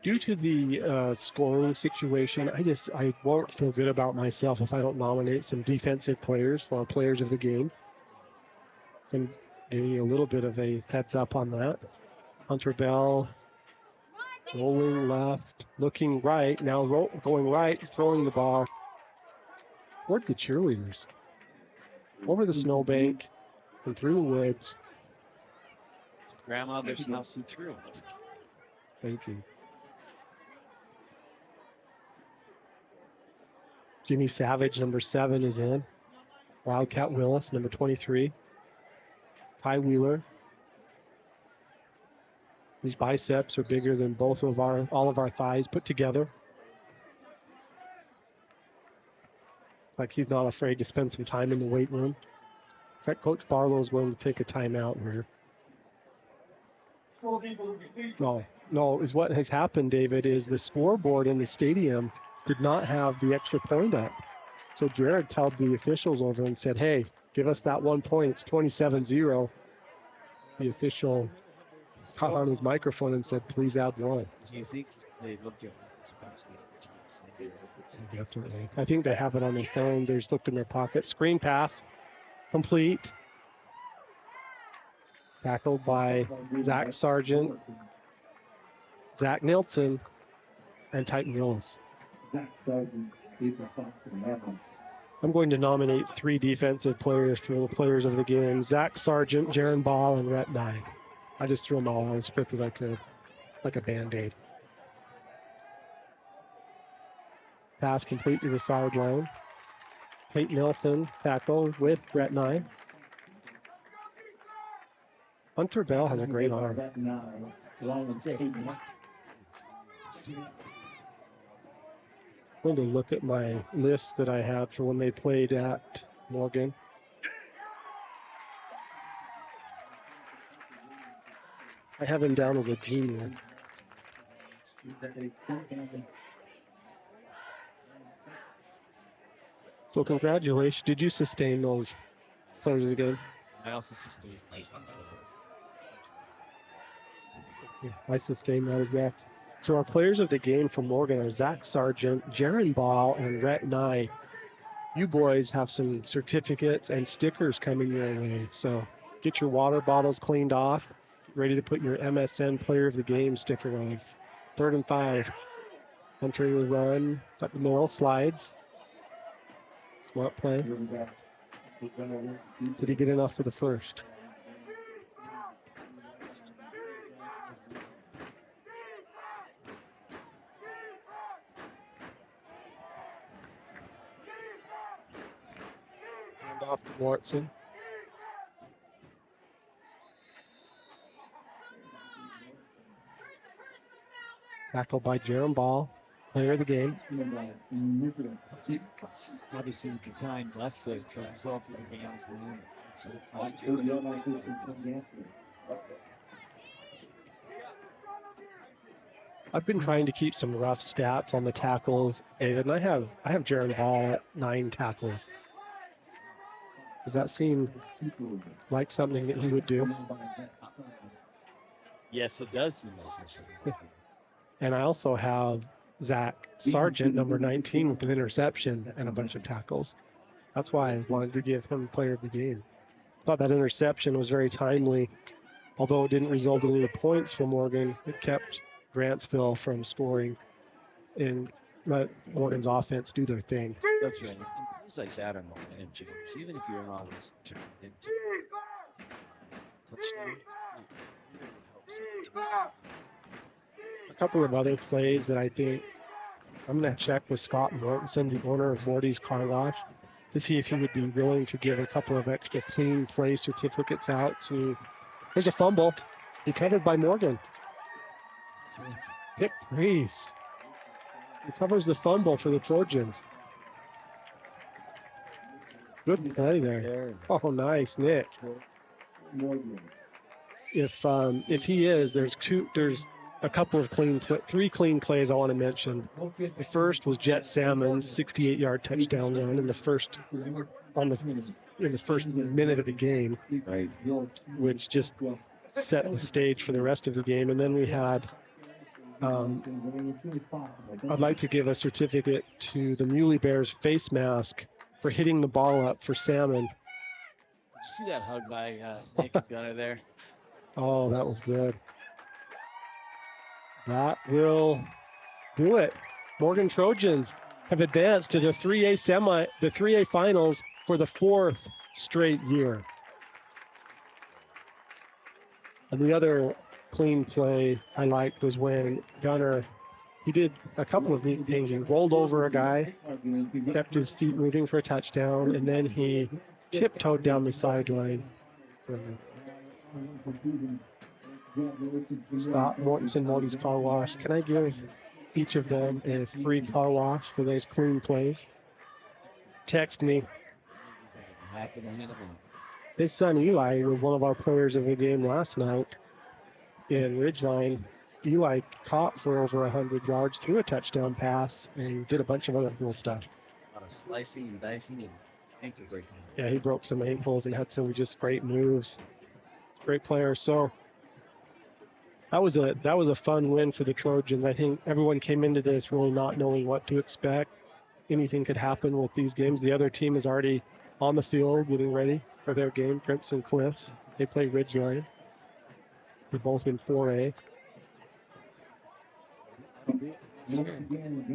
Due to the scoring situation, I won't feel good about myself if I don't nominate some defensive players for our players of the game. And give you a little bit of a heads up on that. Hunter Bell rolling left, looking right. Now going right, throwing the ball. Where'd the cheerleaders? Over the snowbank and through the woods. Grandmother's house and through. Thank you. Jimmy Savage, number 7, is in. Wildcat Willis, number 23. Ty Wheeler. These biceps are bigger than all of our thighs put together. Like he's not afraid to spend some time in the weight room. Looks like Coach Barlow's going to take a timeout here. No, is what has happened, David, is the scoreboard in the stadium did not have the extra point up. So Jared called the officials over and said, hey, give us that 1 point. It's 27-0. The official caught on his microphone and said, please add 1. Do you think they looked at it? Definitely. I think they have it on their phone. They just looked in their pocket. Screen pass, complete. Tackled by Zach Sargent, Zach Nilsson, and Titan Willis. I'm going to nominate 3 defensive players for the players of the game: Zach Sargent, Jaron Ball, and Rhett Nye. I just threw them all out as quick as I could, like a Band-Aid. Pass complete to the sideline. Tate Nilsson tackle with Rhett Nye. Hunter Bell has a great arm. I'm going to look at my list that I have for when they played at Morgan. I have him down as a junior. So congratulations. Did you sustain those players of the game? I also sustained. Yeah, I sustained that as well. So our players of the game for Morgan are Zach Sargent, Jaron Ball, and Rhett Nye. You boys have some certificates and stickers coming your way. So get your water bottles cleaned off, ready to put your MSN player of the game sticker on. 3rd and 5. Hunter will run up the middle, slides. Smart play. Did he get enough for the first? Hand off to Mortson. Tackled by Jerem Ball, player of the game. Obviously, with the time left, the results of the game is now. I've been trying to keep some rough stats on the tackles, David, and I have Jerem Ball at 9 tackles. Does that seem like something that he would do? Yes, it does seem like And I also have Zach Sargent, number 19, with an interception and a bunch of tackles. That's why I wanted to give him player of the game. Thought that interception was very timely. Although it didn't result in any points for Morgan, it kept Grantsville from scoring and let Morgan's offense do their thing. That's right. And things like that are momentum change. Even if you're not always turning into touchdown, it really helps the team. A couple of other plays that I think I'm going to check with Scott Mortensen, the owner of Morty's Car Wash, to see if he would be willing to give a couple of extra clean play certificates out to. There's a fumble. Recovered by Morgan. Nick Reese recovers the fumble for the Trojans. Good play there. Oh, nice, Nick. If he is, there's a couple of three clean plays I want to mention. The first was Jet Salmon's 68-yard touchdown run in the first minute of the game, Right. which just set the stage for the rest of the game. And then we had, I'd like to give a certificate to the Muley Bears face mask for hitting the ball up for Salmon. Did you see that hug by Nick and Gunner there? Oh, that was good. That will do it. Morgan Trojans have advanced to the 3A finals for the 4th straight year. And the other clean play I liked was when Gunner, he did a couple of neat things. He rolled over a guy, kept his feet moving for a touchdown, and then he tiptoed down the sideline. Scott Mortensen, Morty's Car Wash. Can I give each of them a free car wash for those clean plays? Text me. His son Eli was one of our players of the game last night in Ridgeline. Eli caught for over 100 yards, threw a touchdown pass, and did a bunch of other cool stuff. A lot of slicing and dicing and ankle breaking. Yeah, he broke some ankles and had some just great moves. Great player. So that was a fun win for the Trojans. I think everyone came into this really not knowing what to expect. Anything could happen with these games. The other team is already on the field getting ready for their game, Crimson Cliffs. They play Ridgeline. They're both in 4A.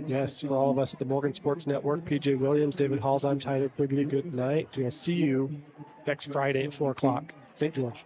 Yes, for all of us at the Morgan Sports Network, PJ Williams, David Halls, I'm Tyler Quigley. Good night. We'll see you next Friday at 4 o'clock. St. George.